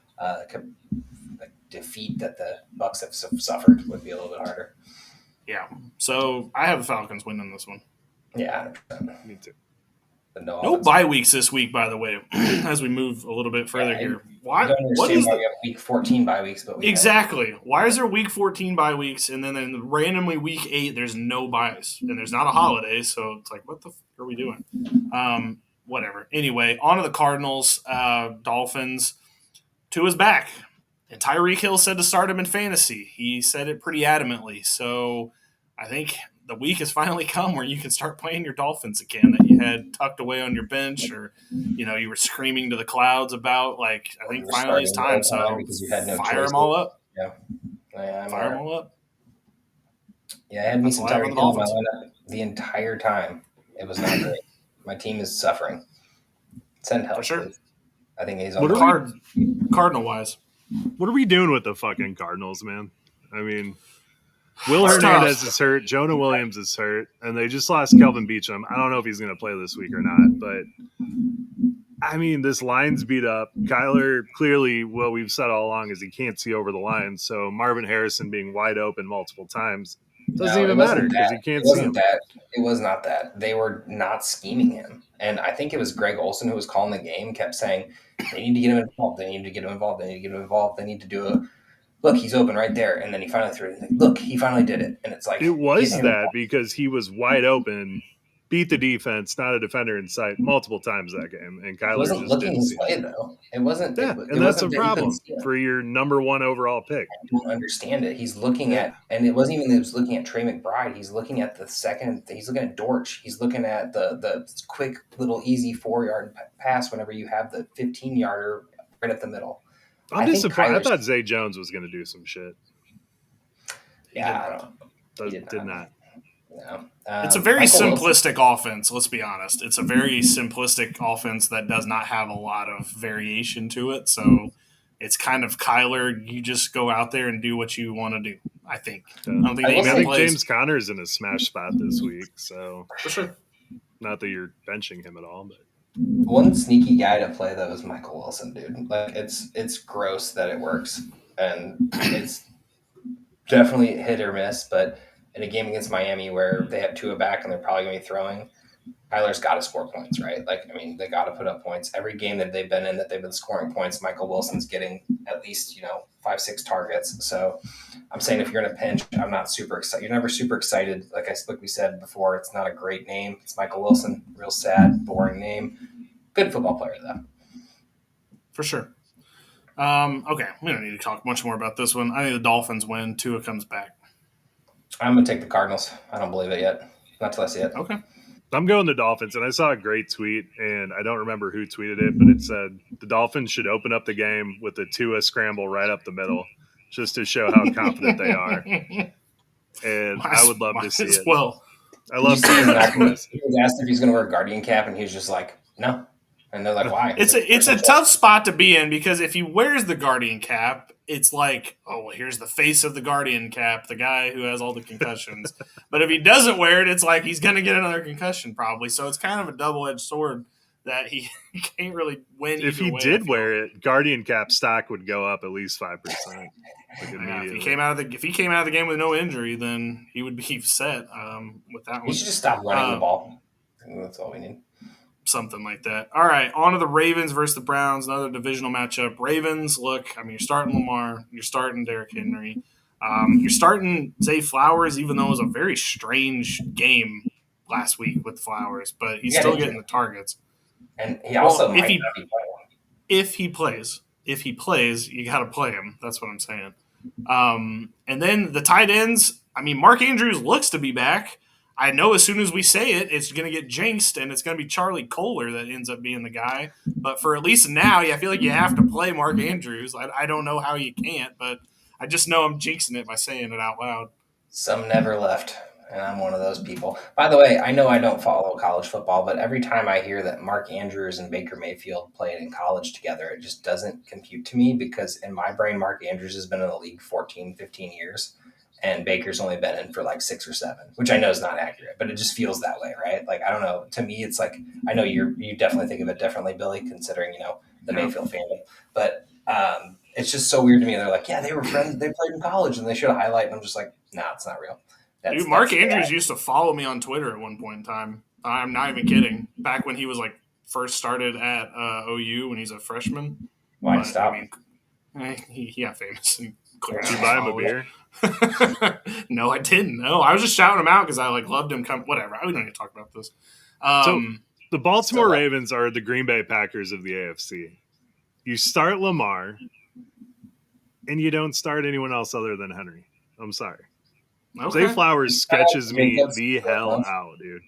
defeat that the Bucks have suffered would be a little bit harder. Yeah. So I have the Falcons winning this one. Yeah, 100%. Me too. No bye weeks this week, by the way, as we move a little bit further here. Why? What is we have week 14 bye weeks? But exactly. Why is there week 14 bye weeks and then randomly week 8 there's no byes and there's not a holiday? So it's like, what the fuck are we doing? Whatever. Anyway, on to the Cardinals, Dolphins. Tua's back. And Tyreek Hill said to start him in fantasy. He said it pretty adamantly. So I think the week has finally come where you can start playing your Dolphins again that you had tucked away on your bench or, you were screaming to the clouds about. I think finally it's time. So fire them all up. Yeah. Fire them all up. Yeah, I had me That's some why I have Tyreek on the Hill in my Dolphins. lineup the entire time. It was not great. My team is suffering. Send help, For sure. please. I think he's on What the are we- Cardinal wise. What are we doing with the fucking Cardinals, man? I mean, Will It's Hernandez tough. is hurt. Jonah Williams is hurt. And they just lost Kelvin Beachum. I don't know if he's going to play this week or not. But, I mean, this line's beat up. Kyler, clearly, what we've said all along is he can't see over the line. So Marvin Harrison being wide open multiple times doesn't No, even it matter wasn't because that. you can't It see wasn't him. that. It was not that. They were not scheming him. And I think it was Greg Olson who was calling the game, kept saying, they need to get him involved. They need to get him involved. They need to get him involved. They need to do a look, he's open right there. And then he finally threw it. Like, look, he finally did it. And it's like, It was get him that involved. because he was wide open, beat the defense, not a defender in sight multiple times that game. And He Kyler wasn't just looking didn't his see way, it. though. It wasn't. Yeah, It and that's a wasn't that he couldn't problem see him. for your number one overall pick. I don't understand it. He's looking Yeah. at, and it wasn't even that he was looking at Trey McBride. He's looking at the second. He's looking at Dortch. He's looking at the quick little easy 4-yard pass whenever you have the 15-yarder right up the middle. I'm I think disappointed. I Kyler's- thought Zay Jones was going to do some shit. Yeah, I don't. He Did not. No. It's a very Michael Wilson- simplistic offense, let's be honest. It's a very simplistic offense that does not have a lot of variation to it. So it's kind of Kyler, you just go out there and do what you want to do, I think. I don't think I they will I even think plays. James Conner's in a smash spot this week, so For sure. not that you're benching him at all, but One sneaky guy to play though is Michael Wilson, dude. Like it's gross that it works, and it's definitely hit or miss. But in a game against Miami where they have Tua back and they're probably going to be throwing, Kyler's got to score points, right? Like, I mean, they got to put up points. Every game that they've been in that they've been scoring points, Michael Wilson's getting at least 5-6 targets. So I'm saying if you're in a pinch, I'm not super excited. You're never super excited. Like we said before, it's not a great name. It's Michael Wilson, real sad, boring name. Good football player though. For sure. Okay, we don't need to talk much more about this one. I think the Dolphins win. Tua comes back. I'm gonna take the Cardinals. I don't believe it yet. Not till I see it. Okay. I'm going the Dolphins. And I saw a great tweet, and I don't remember who tweeted it, but it said the Dolphins should open up the game with the Tua scramble right up the middle, just to show how confident they are. And I would love to see it. Well, I love Did you see seeing his that. act- He was asked if he's gonna wear a Guardian cap, and he was just like, no. And they're like, why? it's a tough spot to be in because if he wears the Guardian cap, it's like, oh, well, here's the face of the Guardian cap, the guy who has all the concussions. But if he doesn't wear it, it's like he's going to get another concussion probably. So it's kind of a double-edged sword that he can't really win. If he did wear it, Guardian cap stock would go up at least 5%. Like if he came out of the game with no injury, then he would be set with that one. He should just stop running the ball. That's all we need. Something like that. All right, on to the Ravens versus the Browns, another divisional matchup. Ravens, look, I mean, you're starting Lamar, you're starting Derrick Henry, you're starting Zay Flowers, even though it was a very strange game last week with Flowers, but he's still getting the targets. And he also if he plays, you got to play him. That's what I'm saying. And then the tight ends. I mean, Mark Andrews looks to be back. I know as soon as we say it, it's going to get jinxed, and it's going to be Charlie Kohler that ends up being the guy. But for at least now, I feel like you have to play Mark Andrews. I don't know how you can't, but I just know I'm jinxing it by saying it out loud. Some never left, and I'm one of those people. By the way, I know I don't follow college football, but every time I hear that Mark Andrews and Baker Mayfield played in college together, it just doesn't compute to me because in my brain, Mark Andrews has been in the league 14, 15 years. And Baker's only been in for like 6 or 7, which I know is not accurate, but it just feels that way, right? Like, I don't know. To me, it's like, I know you definitely think of it differently, Billy, considering, the Mayfield fandom. But it's just so weird to me. They're like, yeah, they were friends. They played in college and they showed a highlight. And I'm just like, nah, it's not real. Dude, Mark Andrews used to follow me on Twitter at one point in time. I'm not even kidding. Back when he was like first started at OU when he's a freshman. Why stop? I mean, he got famous. Did you buy him a beer? No, I didn't. No, I was just shouting him out because I loved him. Whatever. We don't need to talk about this. So the Baltimore Ravens are the Green Bay Packers of the AFC. You start Lamar, and you don't start anyone else other than Henry. I'm sorry. Okay. Zay Flowers sketches me the hell out, dude.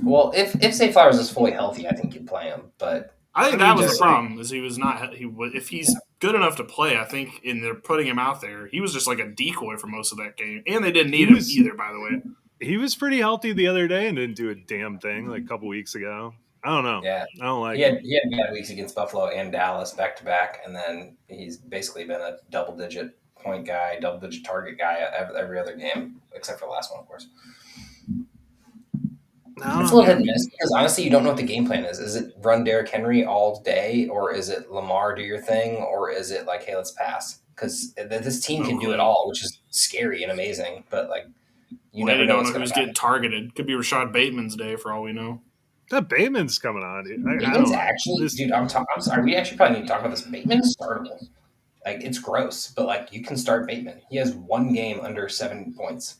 Well, if Zay Flowers is fully healthy, I think you'd play him. But I think that was the problem. Is he was not. If he's good enough to play, I think, and they're putting him out there. He was just like a decoy for most of that game, and they didn't need him either, by the way. He was pretty healthy the other day and didn't do a damn thing like a couple weeks ago. I don't know. Yeah, I don't like he had bad weeks against Buffalo and Dallas back to back, and then he's basically been a double-digit point guy, double-digit target guy every other game except for the last one, of course. It's a little hit and miss because honestly, you don't know what the game plan is. Is it run Derrick Henry all day, or is it Lamar do your thing, or is it like, hey, let's pass? Because this team can do it all, which is scary and amazing. But like, you never know who's getting targeted. Could be Rashad Bateman's day for all we know. That Bateman's coming on. Bateman's actually, dude. I'm sorry. We actually probably need to talk about this. Bateman's startable. Like, it's gross, but like, you can start Bateman. He has one game under 7 points.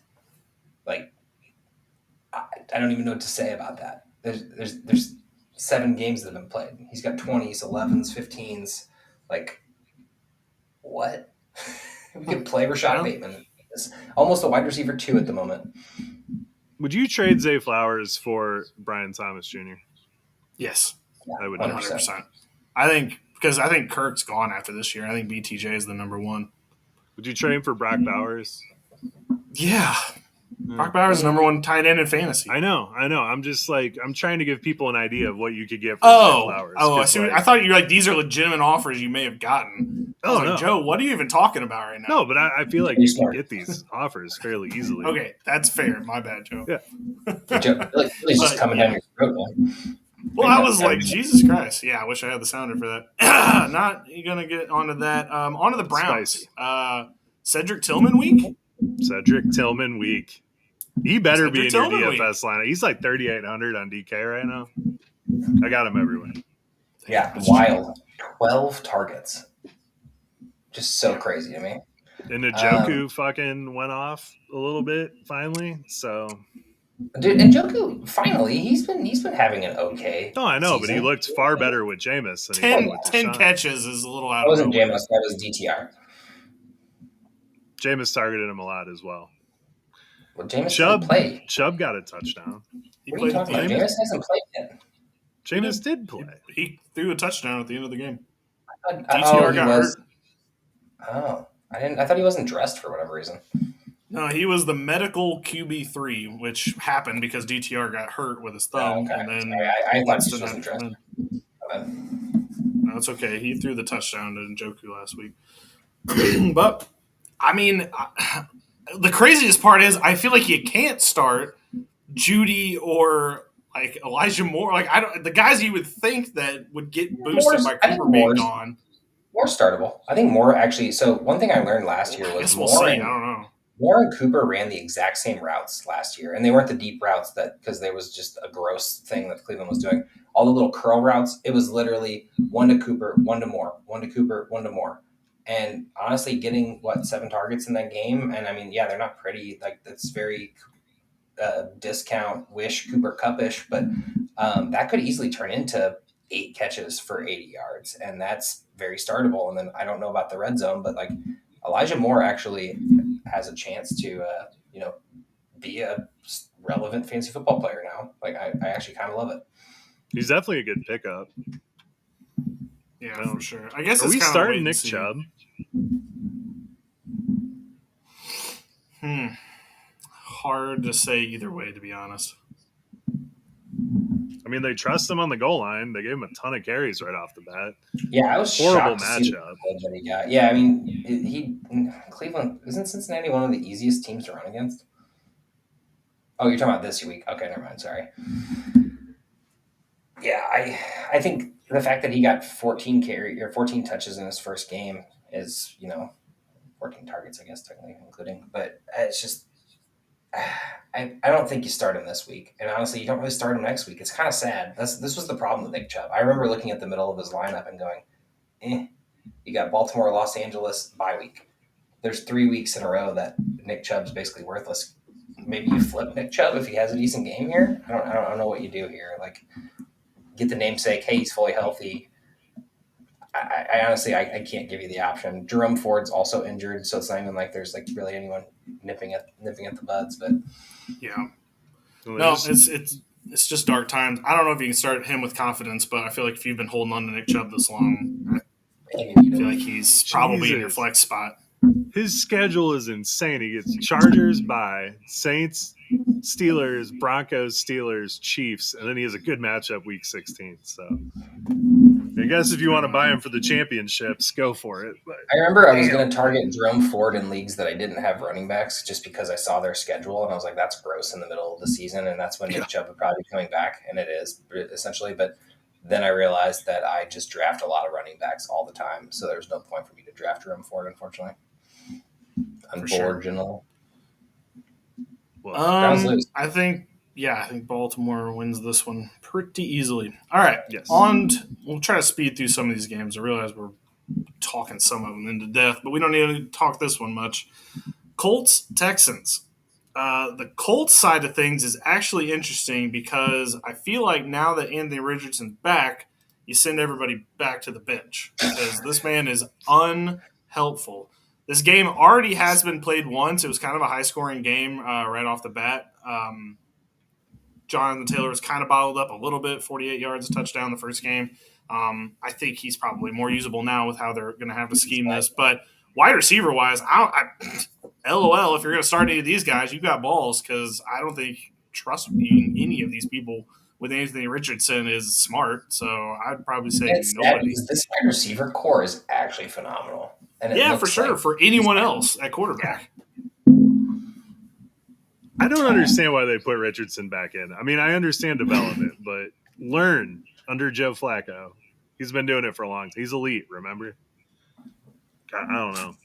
Like, I don't even know what to say about that. There's 7 games that have been played. He's got 20s, 11s, 15s. Like, what? We could play Rashad Bateman. It's almost a wide receiver 2 at the moment. Would you trade Zay Flowers for Brian Thomas Jr.? Yes. I would 100%. I think Kirk's gone after this year. I think BTJ is the number one. Would you trade him for Brock Bowers? Yeah. Brock Bowers is number one tight end in fantasy. I know. I'm just like, I'm trying to give people an idea of what you could get for Zay Flowers. Oh, I thought you were like, these are legitimate offers you may have gotten. No. Joe, what are you even talking about right now? No, but I feel like you can get these offers fairly easily. Okay, that's fair. My bad, Joe. Yeah. Joe, he's just coming down your throat, man. Well, I was like, Jesus Christ. Yeah, I wish I had the sounder for that. Not going to get onto that. Onto the Browns. Cedric Tillman week? Cedric Tillman week. He better be in your DFS lineup. He's like 3,800 on DK right now. I got him everywhere. Yeah, wild. 12 targets. Just so crazy to me. And Njoku fucking went off a little bit finally. So, dude, Njoku finally he's been having an okay. No, I know, season. But he looked far better with Jameis. 10 catches is a little out. That wasn't Jameis. That was DTR. Jameis targeted him a lot as well. Well, Jameis Chubb got a touchdown. What are you talking about? Jameis hasn't played yet. Jameis did play. He threw a touchdown at the end of the game. DTR got hurt. Oh, I thought he wasn't dressed for whatever reason. No, he was the medical QB3, which happened because DTR got hurt with his thumb. Okay. And then I thought he wasn't dressed. No, it's okay. He threw the touchdown to Njoku last week. But, I mean, the craziest part is I feel like you can't start Judy or like Elijah Moore. Like, the guys you would think that would get boosted by Cooper being gone. More startable. I think Moore actually. So one thing I learned last year was I don't know. Moore and Cooper ran the exact same routes last year, and they weren't the deep routes because there was just a gross thing that Cleveland was doing. All the little curl routes, it was literally 1 to Cooper, 1 to Moore, 1 to Cooper, 1 to Moore. And honestly, getting 7 targets in that game, and I mean, yeah, they're not pretty. Like that's very discount wish Cooper Cup-ish, but that could easily turn into 8 catches for 80 yards, and that's very startable. And then I don't know about the red zone, but like Elijah Moore actually has a chance to, be a relevant fantasy football player now. Like I actually kind of love it. He's definitely a good pickup. Yeah, for sure. I guess are we starting Nick Chubb? Hard to say either way, to be honest. I mean, they trust him on the goal line. They gave him a ton of carries right off the bat. Yeah, I was horrible shocked matchup. That he got. Yeah, I mean, Cleveland isn't Cincinnati one of the easiest teams to run against. Oh, you're talking about this week? Okay, never mind. Sorry. Yeah, I think the fact that he got 14 touches in his first game is 14 targets, I guess technically including, but it's just. I don't think you start him this week, and honestly, you don't really start him next week. It's kind of sad. This was the problem with Nick Chubb. I remember looking at the middle of his lineup and going, You got Baltimore, Los Angeles bye week. There's 3 weeks in a row that Nick Chubb's basically worthless. Maybe you flip Nick Chubb if he has a decent game here. I don't know what you do here. Like, get the namesake. Hey, he's fully healthy. I honestly can't give you the option. Jerome Ford's also injured, so it's not even like there's like really anyone nipping at the buds. But yeah, no, it's just dark times. I don't know if you can start him with confidence, but I feel like if you've been holding on to Nick Chubb this long, Maybe I you feel know. like he's probably in your Jesus. flex spot. His schedule is insane. He gets Chargers by Saints, Steelers, Broncos, Steelers, Chiefs, and then he has a good matchup week 16. So I guess if you want to buy him for the championships, go for it. But I remember I was going to target Jerome Ford in leagues that I didn't have running backs just because I saw their schedule and I was like, that's gross in the middle of the season. And that's when Nick Chubb would probably be coming back. And it is essentially. But then I realized that I just draft a lot of running backs all the time. So there's no point for me to draft Jerome Ford, unfortunately. Unfortunately. well, I think Baltimore wins this one pretty easily. All right. yes. We'll try to speed through some of these games. I realize we're talking some of them into death, but we don't need to talk this one much. Colts, Texans. The Colts side of things is actually interesting because I feel like now that Anthony Richardson's back, you send everybody back to the bench because this man is unhelpful. This game already has been played once. It was kind of a high-scoring game right off the bat. Jonathan Taylor was kind of bottled up a little bit, 48 yards, a touchdown the first game. I think he's probably more usable now with how they're going to have to scheme this. But wide receiver-wise, LOL, if you're going to start any of these guys, you've got balls because I don't think trusting any of these people with Anthony Richardson is smart. So I'd probably say nobody. This wide receiver core is actually phenomenal. And yeah, for sure. For anyone else at quarterback. I don't understand why they put Richardson back in. I mean, I understand development, but learn under Joe Flacco. He's been doing it for a long time. He's elite, remember? I don't know.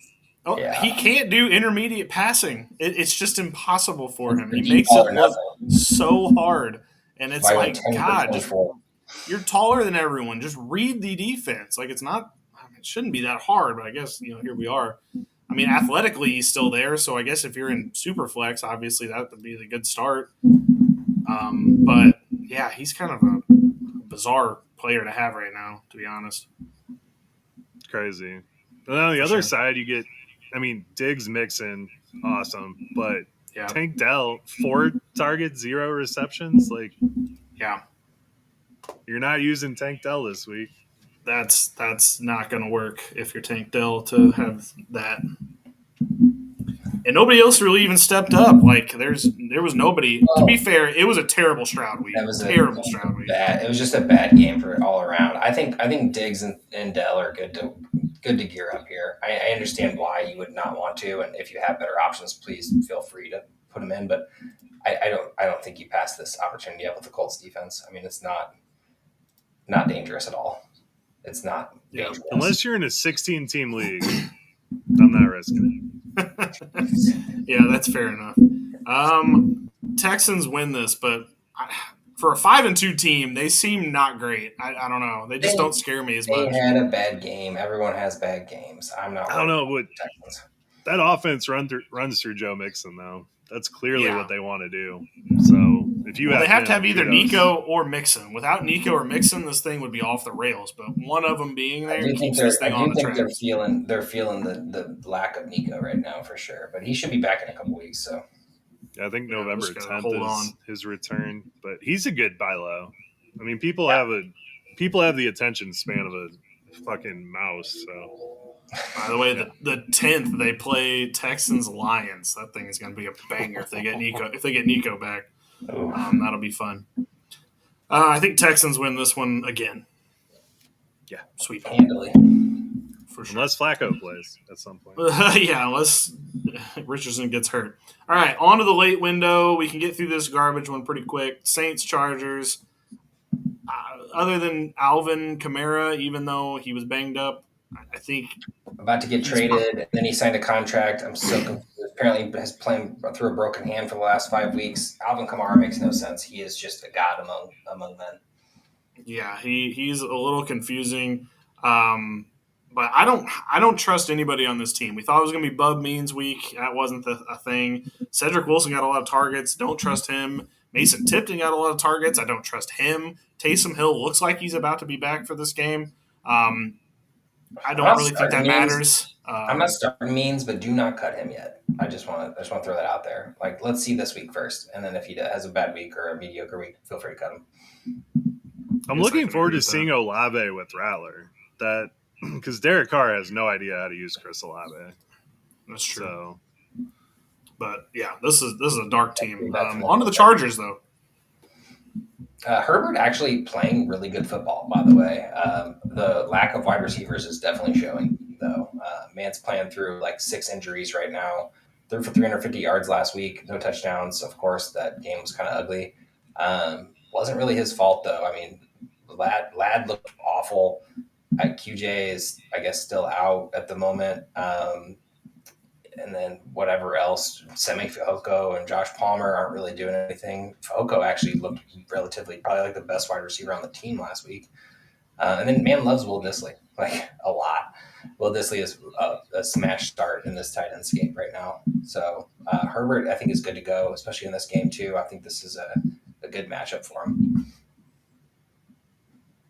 Oh, yeah. He can't do intermediate passing. It's just impossible for him. He makes it look so hard. And it's like, God, you're taller than everyone. Just read the defense. Like, it's not – it shouldn't be that hard, but I guess, here we are. I mean, athletically, he's still there. So I guess if you're in super flex, obviously that would be the good start. But, yeah, he's kind of a bizarre player to have right now, to be honest. Crazy. And on the other side, you get – I mean, Diggs, Mixon, awesome. But Tank Dell, 4 targets, 0 receptions. Like, you're not using Tank Dell this week. That's not going to work if you're Tank Dell to have that. And nobody else really even stepped up. Like, there was nobody. To be fair, it was a terrible Stroud week. It was It was just a bad game for all around. I think Diggs and Dell are good to gear up here. I understand why you would not want to, and if you have better options, please feel free to put them in. But I don't think you pass this opportunity up with the Colts defense. I mean, it's not dangerous at all. It's not dangerous. Unless you're in a 16-team league, I'm not risking it. Yeah, that's fair enough. Texans win this, but for a 5-2 team, they seem not great. I don't know. They just don't scare me as much. They had a bad game. Everyone has bad games. I don't know what that offense runs through Joe Mixon though. That's clearly what they want to do. So if you they have to have either Nico or Mixon. Without Nico or Mixon, this thing would be off the rails. But one of them being there keeps this thing on the track. They're feeling the lack of Nico right now for sure. But he should be back in a couple weeks. So. I think November 10th is his return, but he's a good buy low. I mean, people have the attention span of a fucking mouse. So, by the way, the 10th they play Texans Lions. That thing is going to be a banger if they get Nico back. That'll be fun. I think Texans win this one again. Yeah, sweet handily. For sure. Unless Flacco plays at some point. Unless Richardson gets hurt. All right, on to the late window. We can get through this garbage one pretty quick. Saints, Chargers. Other than Alvin Kamara, even though he was banged up, I think about to get traded, and then he signed a contract. I'm so confused. Apparently, has playing through a broken hand for the last 5 weeks. Alvin Kamara makes no sense. He is just a god among men. Yeah, he's a little confusing. But I don't trust anybody on this team. We thought it was going to be Bub Means week. That wasn't a thing. Cedric Wilson got a lot of targets. Don't trust him. Mason Tipton got a lot of targets. I don't trust him. Taysom Hill looks like he's about to be back for this game. I don't really think that matters. I'm not starting Means, but do not cut him yet. I just want to throw that out there. Like, let's see this week first, and then if he has a bad week or a mediocre week, feel free to cut him. I'm looking forward to seeing Olave with Rattler. That because Derek Carr has no idea how to use Chris Olave. That's true. So, but yeah, this is a dark team. That's On to the Chargers, though. Herbert actually playing really good football, by the way. The lack of wide receivers is definitely showing, though. Man's playing through like 6 injuries right now. Threw for 350 yards last week, no touchdowns. Of course, that game was kind of ugly. Wasn't really his fault, though. I mean, Lad looked awful. QJ is, I guess, still out at the moment. And then whatever else, Semi Fehoko and Josh Palmer aren't really doing anything. Fehoko actually looked relatively probably like the best wide receiver on the team last week. And then man loves Will Dissly, like a lot. Will Dissly is a smash start in this tight end escape right now. So Herbert, I think, is good to go, especially in this game too. I think this is a good matchup for him.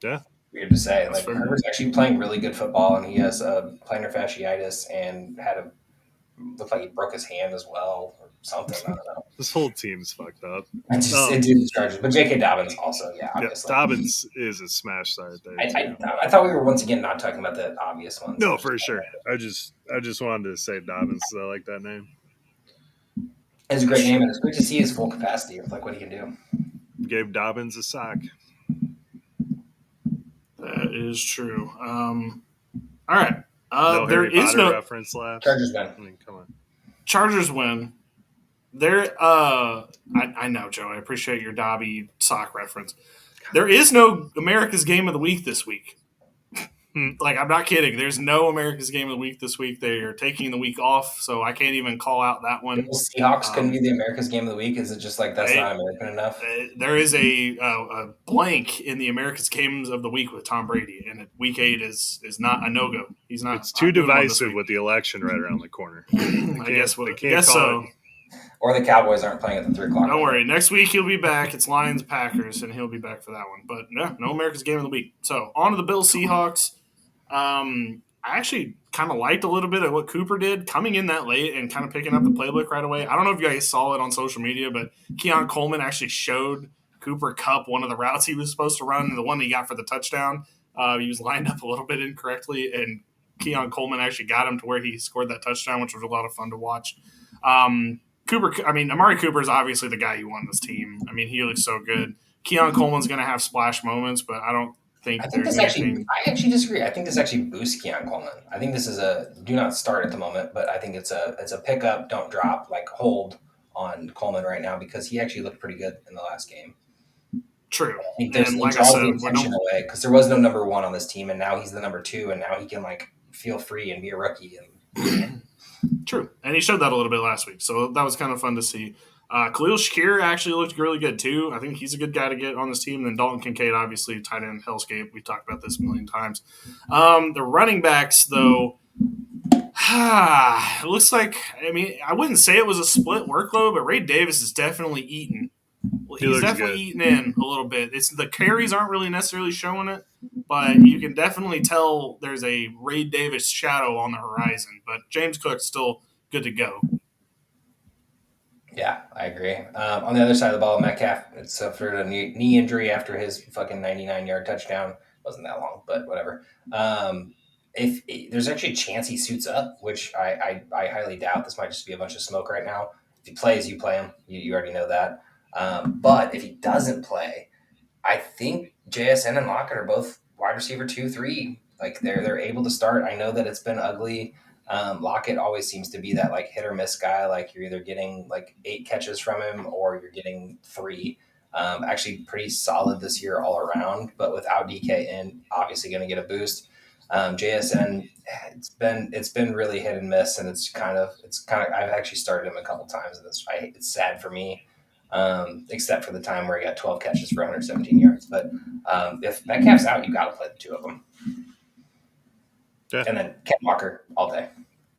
yeah. Weird to say. That's Like fair. Herbert's actually playing really good football, and he has plantar fasciitis and looked like he broke his hand as well or something. I don't know. This whole team's fucked up. It did Chargers, but J.K. Dobbins also, yeah, Yeah, obviously. Dobbins is a smash start there. I thought we were once again not talking about the obvious ones. No, for sure. I just wanted to say Dobbins because I like that name. It's a great name, and it's great to see his full capacity of like what he can do. Gave Dobbins a sock. That is true. All right. No There Harry is Potter no reference left. Chargers win. I mean, come on. Chargers win. There. I know, Joe. I appreciate your Dobby sock reference. There is no America's Game of the Week this week. Like, I'm not kidding. There's no America's Game of the Week this week. They are taking the week off, so I can't even call out that one. The Seahawks couldn't be the America's Game of the Week. Is it just like that's not American enough? There is a blank in the America's Games of the Week with Tom Brady, and week 8 is not a no-go. He's not. It's too divisive with the election right around the corner. I guess call so. Or the Cowboys aren't playing at the 3 o'clock. Don't worry. Next week he'll be back. It's Lions Packers, and he'll be back for that one. But no America's Game of the Week. So on to the Bills Seahawks. I actually kind of liked a little bit of what Cooper did coming in that late and kind of picking up the playbook right away. I don't know if you guys saw it on social media, but Keon Coleman actually showed Cooper Kupp one of the routes he was supposed to run, the one he got for the touchdown. He was lined up a little bit incorrectly, and Keon Coleman actually got him to where he scored that touchdown, which was a lot of fun to watch. Amari Cooper is obviously the guy you want on this team. I mean, he looks so good. Keon Coleman's going to have splash moments, but I actually disagree. I think this actually boosts Keon Coleman. I think this is a do not start at the moment, but I think it's a pickup, don't drop, like hold on Coleman right now because he actually looked pretty good in the last game. True. I think there's like the attention away because there was no number 1 on this team, and now he's the number 2, and now he can like feel free and be a rookie. And True, and he showed that a little bit last week, so that was kind of fun to see. Khalil Shakir actually looked really good too. I think he's a good guy to get on this team. And then Dalton Kincaid, obviously, tight end hellscape. We've talked about this a million times. The running backs, though, it looks like, I wouldn't say it was a split workload, but Ray Davis is definitely eating. He's definitely eating in a little bit. The carries aren't really necessarily showing it, but you can definitely tell there's a Ray Davis shadow on the horizon. But James Cook's still good to go. Yeah, I agree. On the other side of the ball, Metcalf suffered a knee injury after his fucking 99-yard touchdown. Wasn't that long, but whatever. If there's actually a chance he suits up, which I highly doubt. This might just be a bunch of smoke right now. If he plays, you play him. You already know that. But if he doesn't play, I think JSN and Lockett are both wide receiver 2, 3. Like they're able to start. I know that it's been ugly. Lockett always seems to be that like hit or miss guy. Like you're either getting like 8 catches from him or you're getting 3. Actually pretty solid this year all around, but without DK in, obviously going to get a boost. JSN, it's been really hit and miss, and it's kind of I've actually started him a couple times, and it's sad for me. Except for the time where he got 12 catches for 117 yards. But if Metcalf's out, you got to play the 2 of them. Yeah. And then Ken Walker all day.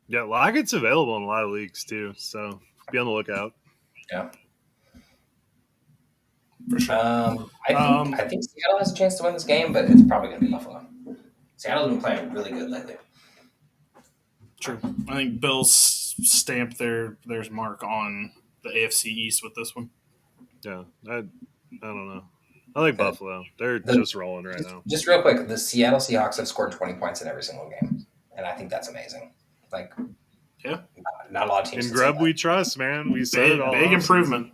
Yeah, Lockett's available in a lot of leagues too, so be on the lookout. Yeah. For sure. I think Seattle has a chance to win this game, but it's probably going to be Buffalo. Seattle's been playing really good lately. True. I think Bills stamped their mark on the AFC East with this one. Yeah, I don't know. I like Buffalo. They're just rolling right now. Just real quick, the Seattle Seahawks have scored 20 points in every single game, and I think that's amazing. Like, yeah, not a lot of teams. In Grubb, we trust, man. We said it all. Big improvement.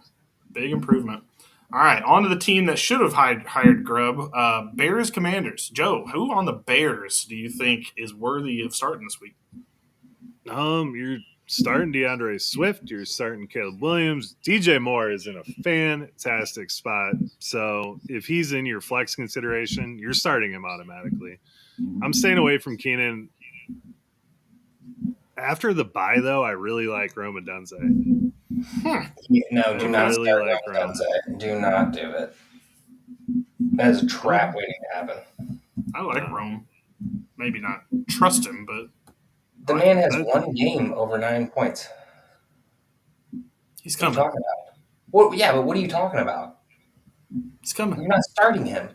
Big improvement. All right, on to the team that should have hired Grubb. Bears Commanders. Joe, who on the Bears do you think is worthy of starting this week? You're starting DeAndre Swift. You're starting Caleb Williams. DJ Moore is in a fantastic spot. So if he's in your flex consideration, you're starting him automatically. I'm staying away from Keenan. After the bye, though, I really like Rome Odunze. No, do not start Rome Odunze. Do not do it. That is a trap waiting to happen. I like Rome. Maybe not trust him, but the man has one game over 9 points. He's coming. What are you talking about? Well, yeah, but what are you talking about? He's coming. You're not starting him.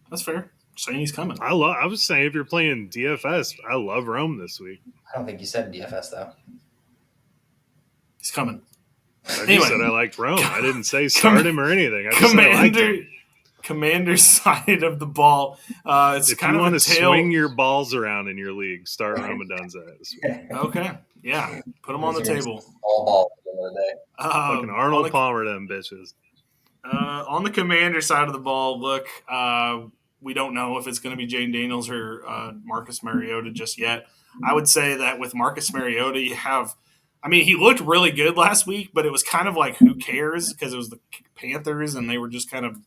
That's fair. Saying he's coming. I was saying if you're playing DFS, I love Rome this week. I don't think you said DFS though. He's coming. You said I liked Rome. I didn't say start him or anything. I just said I liked him. Commander side of the ball. It's if kind you of want to swing your balls around in your league, start Rome Odunze this week. Okay, yeah, put him on the table. All balls at the end of the day. Fucking Arnold Palmer, them bitches. On the Commander side of the ball, look, we don't know if it's going to be Jane Daniels or Marcus Mariota just yet. I would say that with Marcus Mariota, he looked really good last week, but it was kind of like, who cares? Because it was the Panthers, and they were just kind of,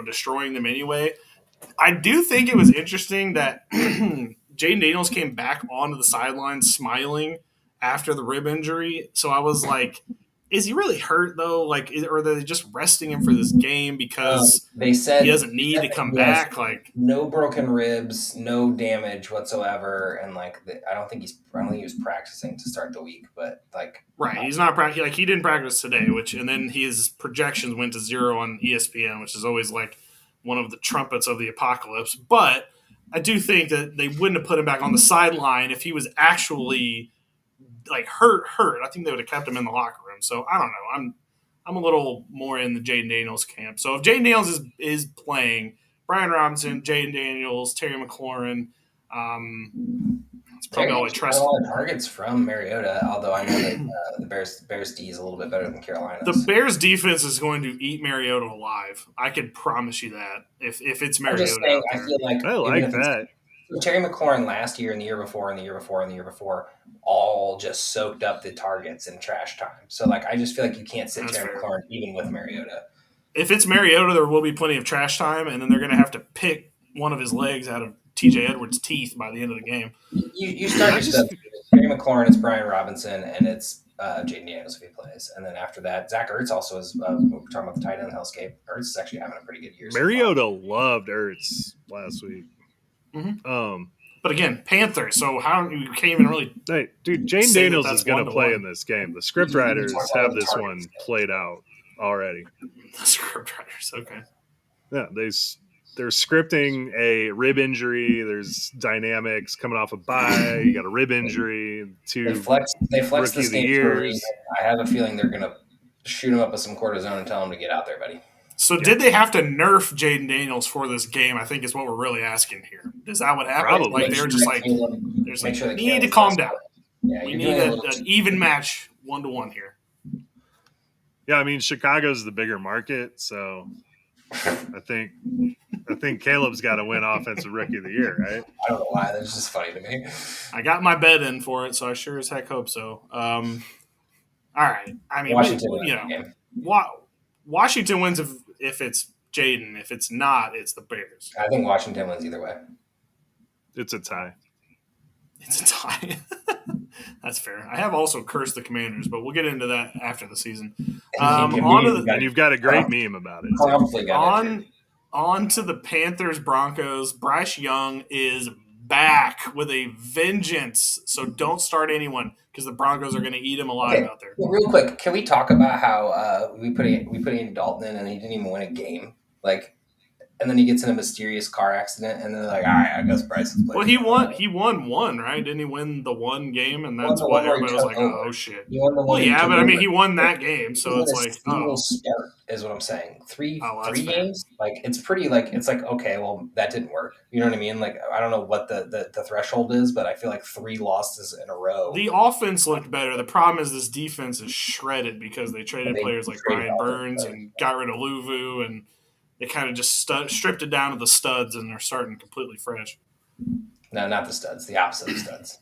destroying them anyway. I do think it was interesting that Jane Daniels came back onto the sideline smiling after the rib injury. So I was like, is he really hurt, though? Like, or are they just resting him for this game because they said he doesn't need to come back? Like, no broken ribs, no damage whatsoever, and I don't think he was practicing to start the week, but right, he's not practicing. Like, he didn't practice today, and then his projections went to 0 on ESPN, which is always like one of the trumpets of the apocalypse. But I do think that they wouldn't have put him back on the sideline if he was actually hurt. I think they would have kept him in the locker room. So I don't know. I'm a little more in the Jaden Daniels camp. So if Jaden Daniels is playing, Brian Robinson, Jaden Daniels, Terry McLaurin, it's probably all I trust. A lot of targets from Mariota, although I know that the Bears D is a little bit better than Carolina's. The Bears defense is going to eat Mariota alive. I could promise you that. If it's Mariota, I'm just saying, I feel like I like that. Terry McLaurin last year and the year before and the year before and the year before all just soaked up the targets in trash time. So, I just feel like you can't sit Terry McLaurin even with Mariota. If it's Mariota, there will be plenty of trash time, and then they're going to have to pick one of his legs out of TJ Edwards' teeth by the end of the game. You start your stuff. Terry McLaurin, it's Brian Robinson, and it's Jaden Daniels if he plays. And then after that, Zach Ertz also is, we're talking about the tight end hellscape. Ertz is actually having a pretty good year. Mariota loved Ertz last week. Mm-hmm. But again, Panthers. So how you can't even really? Hey, dude, Jane Daniels is going to play in this game. The script writers have this one played out already. The script writers, okay. Yeah, they're scripting a rib injury. There's dynamics coming off a bye. You got a rib injury. They flex the years. I have a feeling they're going to shoot him up with some cortisone and tell him to get out there, buddy. So did they have to nerf Jaden Daniels for this game? I think is what we're really asking here. Is that what happened? Probably. They were just you need to calm down. Yeah, we need an even match 1-1 here. Yeah, Chicago's the bigger market, so I think Caleb's got to win Offensive Rookie of the Year, right? I don't know why. That's just funny to me. I got my bet in for it, so I sure as heck hope so. All right. Washington Washington wins if it's Jaden. If it's not, it's the Bears. I think Washington wins either way. It's a tie. That's fair. I have also cursed the Commanders, but we'll get into that after the season. And you've got a great meme about it. On to the Panthers Broncos. Bryce Young is back with a vengeance, so don't start anyone because the Broncos are going to eat him alive out there. Well, real quick, can we talk about how we put in Dalton in and he didn't even win a game? and then he gets in a mysterious car accident, and then they're like, all right, I guess Bryce is playing. Well, he won one, right? Didn't he win the one game? And that's the what one where he everybody was took like, over. oh, shit. He won the one Well, where he yeah, took but I mean, over. he won that game, so it's like, single start is what I'm saying. Three that's games, like it's pretty, like it's like, okay, well, that didn't work. You know what I mean? Like I don't know what the threshold is, but I feel like 3 losses in a row. The offense looked better. The problem is this defense is shredded because they traded players like Brian Burns and got rid of Luvu, and they kind of just stripped it down to the studs, and they're starting completely fresh. No, not the studs. The opposite of studs.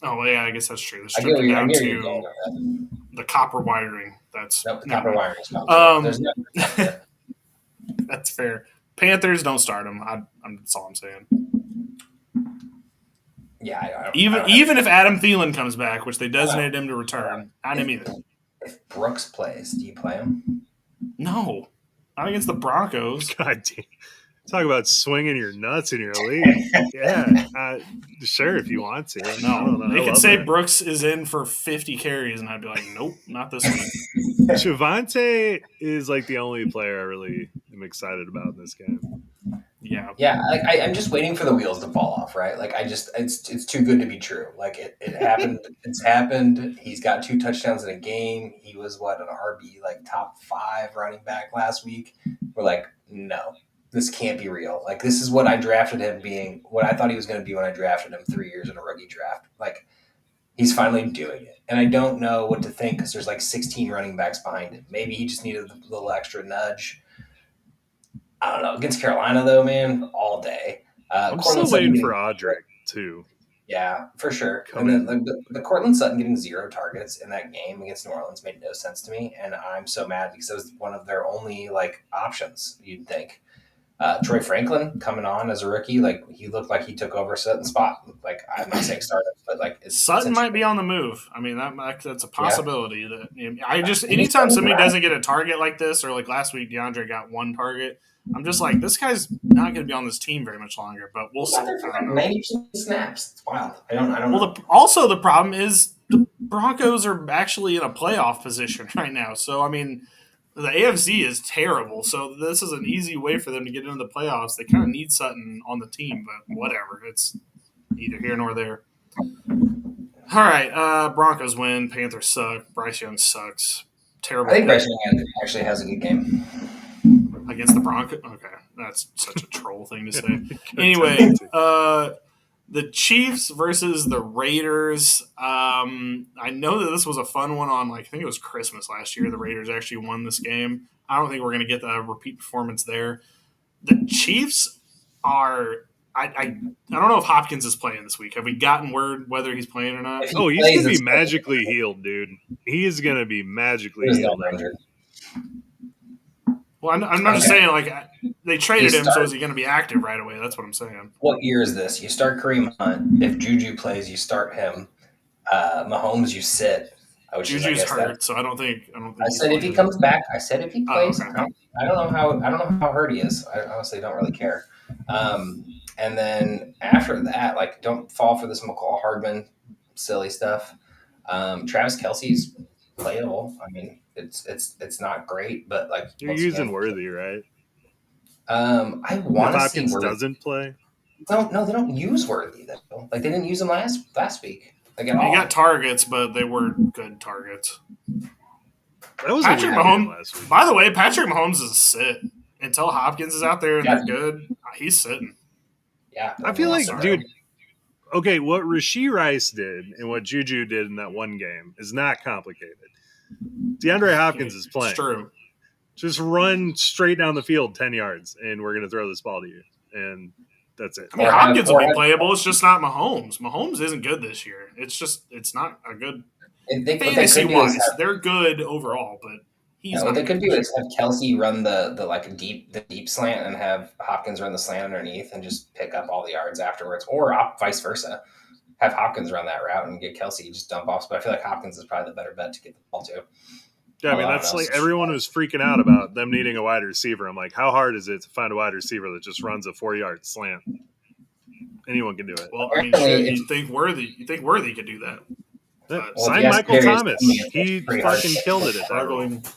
Oh, well, yeah, I guess that's true. They stripped it down to the copper wiring. That's the copper wiring is not there's no that's fair. Panthers, don't start them. That's all I'm saying. Yeah, even if Adam Thielen comes back, which they designated him to return, not him either. If Brooks plays, do you play him? No, not against the Broncos. God damn. Talk about swinging your nuts in your league. Yeah, sure, if you want to. No, they could say Brooks is in for 50 carries, and I'd be like, nope, not this one. Javonte is like the only player I really am excited about in this game. Yeah. Like I'm just waiting for the wheels to fall off, right? Like it's too good to be true. Like it happened. It's happened. He's got 2 touchdowns in a game. He was an RB like top 5 running back last week. We're like, no. This can't be real. Like, this is what I drafted him being, what I thought he was going to be when I drafted him 3 years in a rookie draft. Like, he's finally doing it. And I don't know what to think because there's like 16 running backs behind him. Maybe he just needed a little extra nudge. I don't know. Against Carolina, though, man, all day. I'm still waiting for Audric, too. Yeah, for sure. And then the Cortland Sutton getting 0 targets in that game against New Orleans made no sense to me. And I'm so mad because it was one of their only, like, options, you'd think. Troy Franklin coming on as a rookie, like he looked like he took over Sutton's spot. Like I'm not saying startup, but like Sutton might be on the move. I mean, that's a possibility. That I just anytime somebody doesn't get a target like this, or like last week DeAndre got 1 target, I'm just like, this guy's not going to be on this team very much longer. But we'll see. 92 snaps. It's wild. I don't know. Also, the problem is the Broncos are actually in a playoff position right now. So I mean. The AFC is terrible, so this is an easy way for them to get into the playoffs. They kind of need Sutton on the team, but whatever. It's neither here nor there. All right, Broncos win. Panthers suck. Bryce Young sucks. Terrible. I think Bryce Young actually has a good game. Against the Broncos? Okay, that's such a troll thing to say. Anyway, the Chiefs versus the Raiders. I know that this was a fun one on, like, I think it was Christmas last year. The Raiders actually won this game. I don't think we're going to get the repeat performance there. The Chiefs are I don't know if Hopkins is playing this week. Have we gotten word whether he's playing or not? He's going to be magically healed, dude. He is going to be magically healed. Well, I'm not just saying, like, they traded him, so is he going to be active right away? That's what I'm saying. What year is this? You start Kareem Hunt. If Juju plays, you start him. Mahomes, you sit. Juju's hurt, so I don't think. I said if he comes back. I said if he plays. Oh, okay. I don't know how hurt he is. I honestly don't really care. And then after that, like, don't fall for this McCall Hardman silly stuff. Travis Kelce's playable. I mean, it's not great, but like you're using Worthy, right? I want to see Worthy doesn't play. No, they don't use Worthy though. Like they didn't use him last week. Like they got targets, but they weren't good targets. That was Patrick Mahomes. Last week. By the way, Patrick Mahomes is a sit until Hopkins is out there and they're good. He's sitting. Yeah, I feel like, dude. Okay, what Rashee Rice did and what Juju did in that one game is not complicated. DeAndre Hopkins is playing. It's true. Just run straight down the field 10 yards, and we're going to throw this ball to you. And that's it. I mean, Hopkins will be playable. It's just not Mahomes. Mahomes isn't good this year. It's not a good fantasy-wise. They're good overall, but he's not. What they could do is have Kelce run the deep slant and have Hopkins run the slant underneath and just pick up all the yards afterwards, or vice versa. Have Hopkins run that route and get Kelce just dump off. But I feel like Hopkins is probably the better bet to get the ball to. Yeah, I mean, that's like everyone was freaking out about them needing a wide receiver. I'm like, how hard is it to find a wide receiver that just runs a 4-yard slant? Anyone can do it. Well, I mean, you think Worthy could do that. Yeah. Sign Michael Thomas. He fucking killed it at that.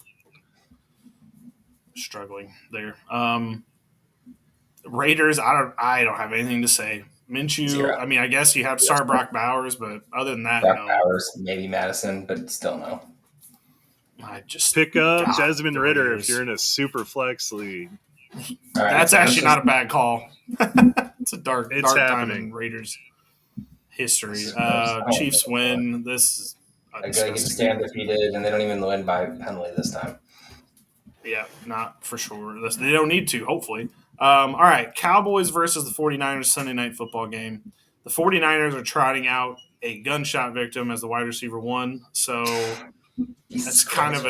Struggling there. Raiders, I don't have anything to say. Minshew, 0. I mean, I guess you have to start Brock Bowers, but other than that, Brock no. Bowers, maybe Madison, but still no. I just Pick up God, Desmond the Ritter Raiders. if you're in a super flex league. All right, That's so actually not a bad call. It's a dark time happening. in Raiders history. This is gross. Chiefs win. This is a Like, they get to disgusting stay game. undefeated, and they don't even win by penalty this time. Yeah, not for sure. They don't need to, hopefully. All right, Cowboys versus the 49ers Sunday night football game. The 49ers are trotting out a gunshot victim as the wide receiver 1. So that's kind of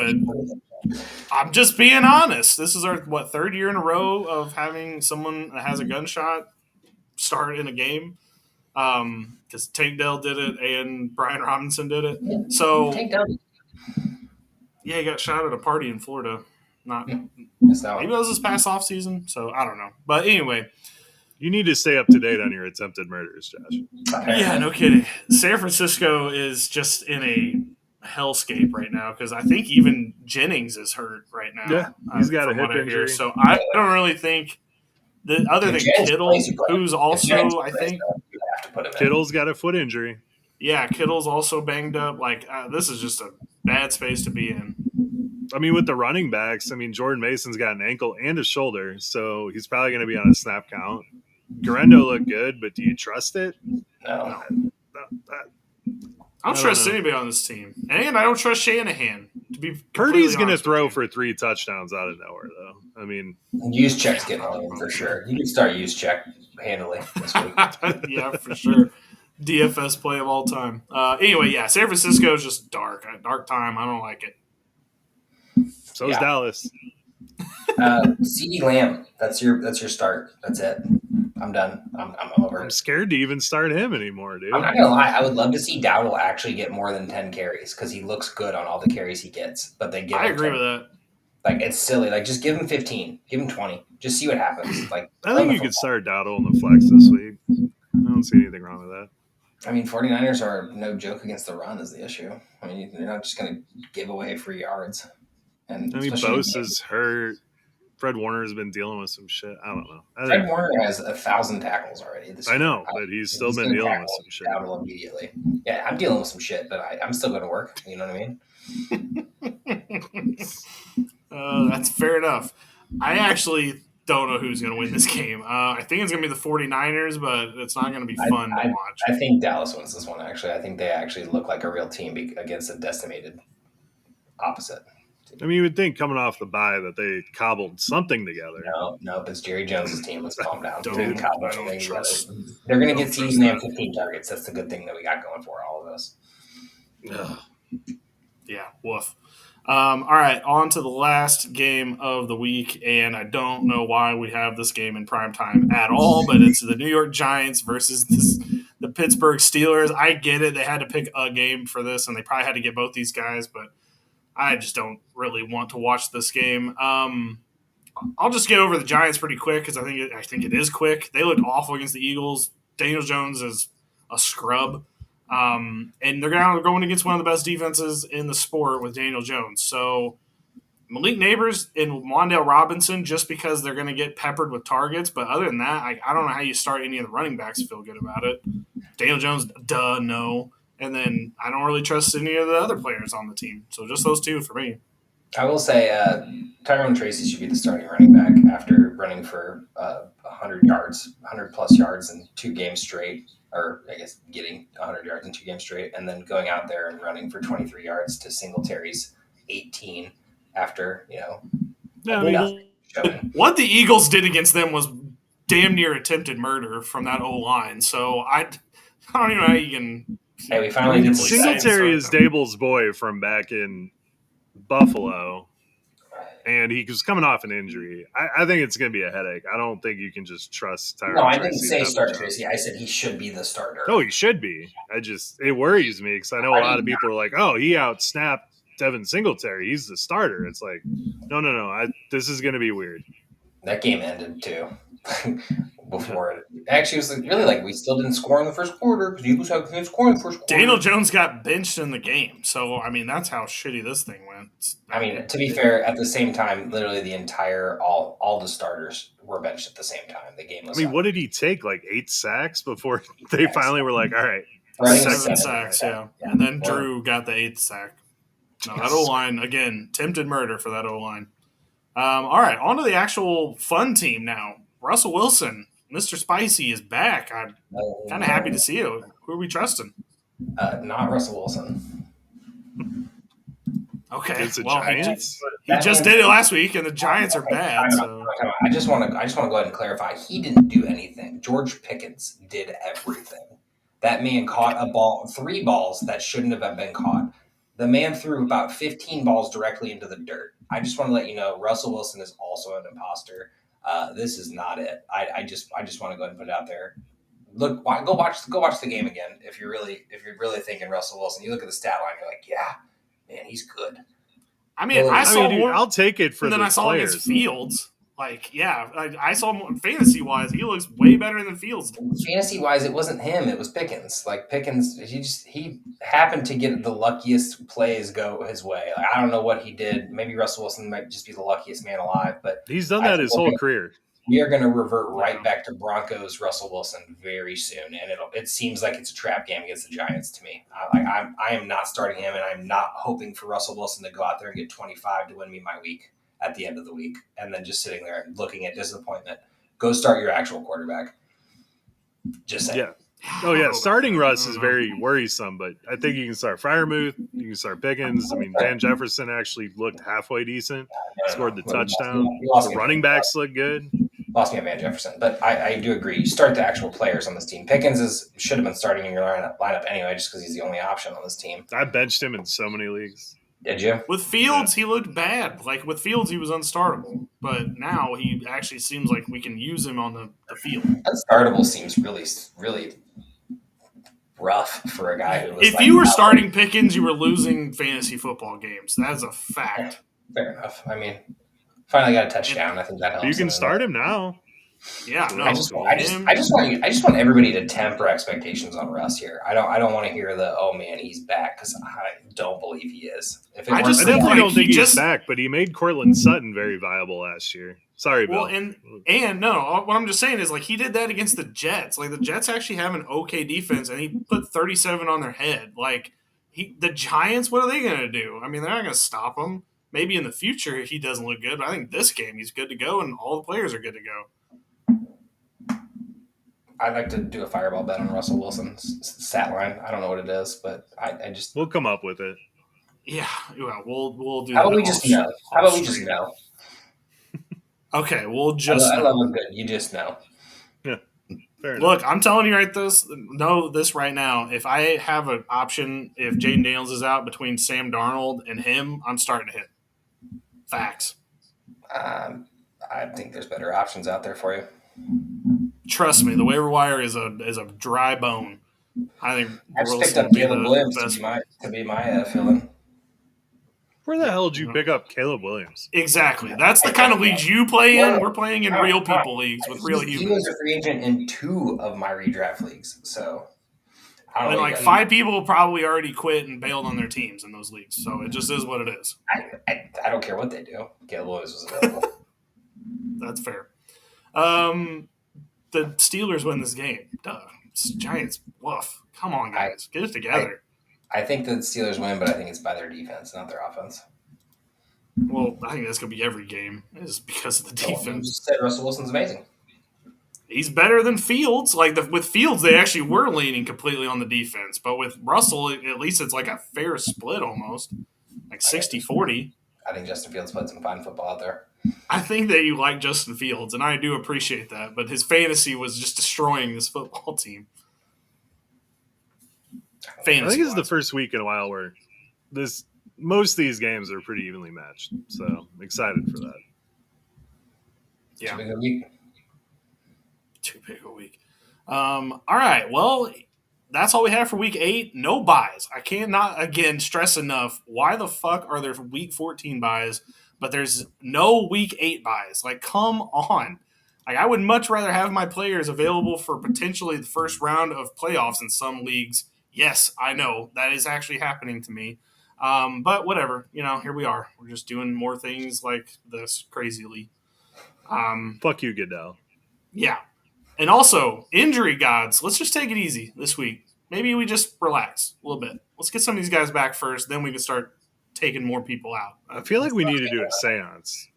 I'm just being honest. This is our, third year in a row of having someone that has a gunshot start in a game. Because Tank Dell did it and Brian Robinson did it. So, yeah, he got shot at a party in Florida. Maybe it was this past off season, so I don't know. But anyway, you need to stay up to date on your attempted murders, Josh. Yeah, no kidding. San Francisco is just in a hellscape right now because I think even Jennings is hurt right now. Yeah, he's got a hip injury. So I don't really think that other than Kittle, who's also I think Kittle's got a foot injury. Yeah, Kittle's also banged up. Like this is just a bad space to be in. I mean, with the running backs, I mean, Jordan Mason's got an ankle and a shoulder, so he's probably going to be on a snap count. Garendo looked good, but do you trust it? No. I don't trust anybody on this team. And I don't trust Shanahan. To be Purdy's going to throw for 3 touchdowns out of nowhere, though. I mean, use check's getting on him for sure. You can start use check handily this week. Yeah, for sure. DFS play of all time. Anyway, yeah, San Francisco is just dark. Dark time. I don't like it. So is Dallas. CeeDee Lamb. That's your start. That's it. I'm done. I'm over. I'm scared to even start him anymore, dude. I'm not gonna lie. I would love to see Dowdle actually get more than 10 carries because he looks good on all the carries he gets. But they give. I agree with that. Like it's silly. Like just give him 15. Give him 20. Just see what happens. Like I think you could start Dowdle in the flex this week. I don't see anything wrong with that. I mean, 49ers are no joke against the run is the issue. I mean, you're not just going to give away free yards. And I mean, Bosa's hurt. Fred Warner has been dealing with some shit. I don't know. Fred Warner has 1,000 tackles already. I know, but he's still been dealing with some shit. Immediately. Yeah, I'm dealing with some shit, but I'm still going to work. You know what I mean? That's fair enough. I actually don't know who's going to win this game. I think it's going to be the 49ers, but it's not going to be fun to watch. I think Dallas wins this one, actually. I think they actually look like a real team against a decimated opposite. I mean, you would think coming off the bye that they cobbled something together. No, it's Jerry Jones' team. Let's calm down. They're going to get CeeDee Lamb 15 targets. That's the good thing that we got going for all of us. Yeah, woof. All right, on to the last game of the week, and I don't know why we have this game in prime time at all, but it's the New York Giants versus the Pittsburgh Steelers. I get it. They had to pick a game for this, and they probably had to get both these guys, but I just don't really want to watch this game. I'll just get over the Giants pretty quick because I think it is quick. They looked awful against the Eagles. Daniel Jones is a scrub. And they're going against one of the best defenses in the sport with Daniel Jones. So Malik Neighbors and Wan'Dale Robinson just because they're going to get peppered with targets. But other than that, I don't know how you start any of the running backs to feel good about it. Daniel Jones, no. And then I don't really trust any of the other players on the team. So just those two for me. I will say Tyrone Tracy should be the starting running back after running for 100 yards, 100-plus yards in 2 games straight, or I guess getting 100 yards in 2 games straight, and then going out there and running for 23 yards to Singletary's 18 after, what the Eagles did against them was damn near attempted murder from that O-line. So I don't even know how you can – Hey, we finally did Singletary is Dable's boy from back in Buffalo, and he was coming off an injury. I think it's going to be a headache. I don't think you can just trust Tyrone. No, I didn't say start Tracy. I said he should be the starter. No, he should be. It worries me because I know a lot of people are like, oh, he outsnapped Devin Singletary. He's the starter. It's like, no. This is going to be weird. That game ended, too. before it. Actually, it was really like we still didn't score in the first quarter because Eagles couldn't score in the first quarter. Daniel Jones got benched in the game. So, I mean, that's how shitty this thing went. I mean, to be fair, at the same time, literally the entire all the starters were benched at the same time. The game was. I mean, what did he take? Like 8 sacks before they finally were like, all right. Seven sacks, yeah. And then Drew got the 8th sack. No, that O-line, again, attempted murder for that O-line. All right, on to the actual fun team now. Russell Wilson, Mr. Spicy, is back. I'm kind of happy to see it. Who are we trusting? Not Russell Wilson. Okay, It's the well, Giants. he just did it last week, and the Giants are bad. So. I just want to go ahead and clarify. He didn't do anything. George Pickens did everything. That man caught 3 balls that shouldn't have been caught. The man threw about 15 balls directly into the dirt. I just want to let you know, Russell Wilson is also an imposter. This is not it. I just want to go ahead and put it out there. Look, go watch the game again. If you're really thinking Russell Wilson, you look at the stat line, you're like, yeah, man, he's good. I mean, I'll take it for and then the I saw players. Against Fields. Like, yeah, I saw fantasy-wise, he looks way better than Fields did. Fantasy-wise, it wasn't him. It was Pickens. Like, Pickens, he happened to get the luckiest plays go his way. Like, I don't know what he did. Maybe Russell Wilson might just be the luckiest man alive. But he's done that his whole career. We are going to revert right back to Broncos Russell Wilson very soon. And it seems like it's a trap game against the Giants to me. I am not starting him, and I'm not hoping for Russell Wilson to go out there and get 25 to win me my week at the end of the week, and then just sitting there and looking at disappointment. Go start your actual quarterback. Just saying. Yeah. Oh, yeah. Starting Russ is very worrisome, but I think you can start Freiermuth. You can start Pickens. I mean, Van Jefferson actually looked halfway decent. Scored the touchdown. The running backs look good. Lost me at Van Jefferson, but I do agree. You start the actual players on this team. Pickens should have been starting in your lineup anyway, just because he's the only option on this team. I benched him in so many leagues. Did you? With Fields, he looked bad. Like, with Fields, he was unstartable. But now he actually seems like we can use him on the field. Unstartable seems really, really rough for a guy who was If you were starting Pickens, you were losing fantasy football games. That is a fact. Fair enough. I mean, finally got a touchdown. I think that helps. You can start him now. Yeah, no. I just want everybody to temper expectations on Russ here. I don't want to hear the man, he's back, because I don't believe he is. I definitely don't think he's back, but he made Cortland Sutton very viable last year. Sorry, Bill. Well, and no, what I'm just saying is, like, he did that against the Jets. Like, the Jets actually have an okay defense, and he put 37 on their head. Like, the Giants, what are they going to do? I mean, they're not going to stop him. Maybe in the future he doesn't look good, but I think this game he's good to go, and all the players are good to go. I'd like to do a fireball bet on Russell Wilson's stat line. I don't know what it is, but I just we'll come up with it. Yeah, we'll do. How about we just know? How about we just know? Okay, we'll just. I love him good. You just know. Yeah. Fair Look, I'm telling you this right now. If I have an option, if Jaden Daniels is out between Sam Darnold and him, I'm starting to hit. Facts. I think there's better options out there for you. Trust me, the waiver wire is a dry bone. I think I just picked up Caleb Williams to be my fill-in. Where the hell did you pick up Caleb Williams? Exactly. That's the kind of leagues you play in. We're playing in real people leagues with real humans. He was a free agent in 2 of my redraft leagues, so I don't know. Like 5 people probably already quit and bailed on their teams in those leagues, so it just is what it is. I don't care what they do. Caleb Williams was available. That's fair. The Steelers win this game. Duh. Giants, woof. Come on, guys. Get it together. I think the Steelers win, but I think it's by their defense, not their offense. Well, I think that's going to be every game is because of the defense. You just said Russell Wilson's amazing. He's better than Fields. With Fields, they actually were leaning completely on the defense. But with Russell, at least it's like a fair split almost. Like 60-40. I think Justin Fields played some fine football out there. I think that you like Justin Fields, and I do appreciate that. But his fantasy was just destroying this football team. I think this is the first week in a while where most of these games are pretty evenly matched. So I'm excited for that. Yeah. Too big a week. Too big a week. All right. Well, that's all we have for week 8. No buys. I cannot, again, stress enough. Why the fuck are there week 14 buys, but there's no week 8 buys? Like, come on. Like, I would much rather have my players available for potentially the first round of playoffs in some leagues. Yes, I know that is actually happening to me. But whatever, here we are. We're just doing more things like this crazily. Fuck you, Goodell. Yeah. And also, injury gods, let's just take it easy this week. Maybe we just relax a little bit. Let's get some of these guys back first, then we can start taking more people out. I feel like we need to do a seance.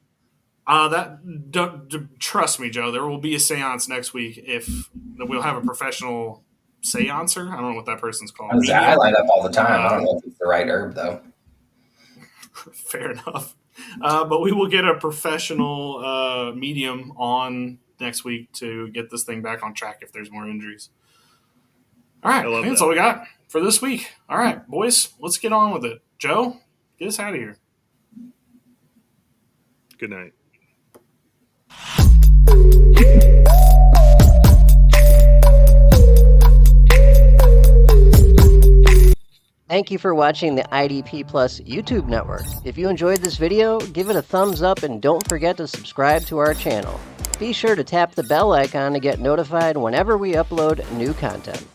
Trust me, Joe, there will be a seance next week we'll have a professional seancer. I don't know what that person's called. I line up all the time. I don't know if it's the right herb, though. Fair enough. But we will get a professional medium on next week to get this thing back on track if there's more injuries. All right, I think that's all we got for this week. All right, boys, let's get on with it. Joe, get us out of here. Good night. Thank you for watching the IDP Plus YouTube network. If you enjoyed this video, give it a thumbs up and don't forget to subscribe to our channel. Be sure to tap the bell icon to get notified whenever we upload new content.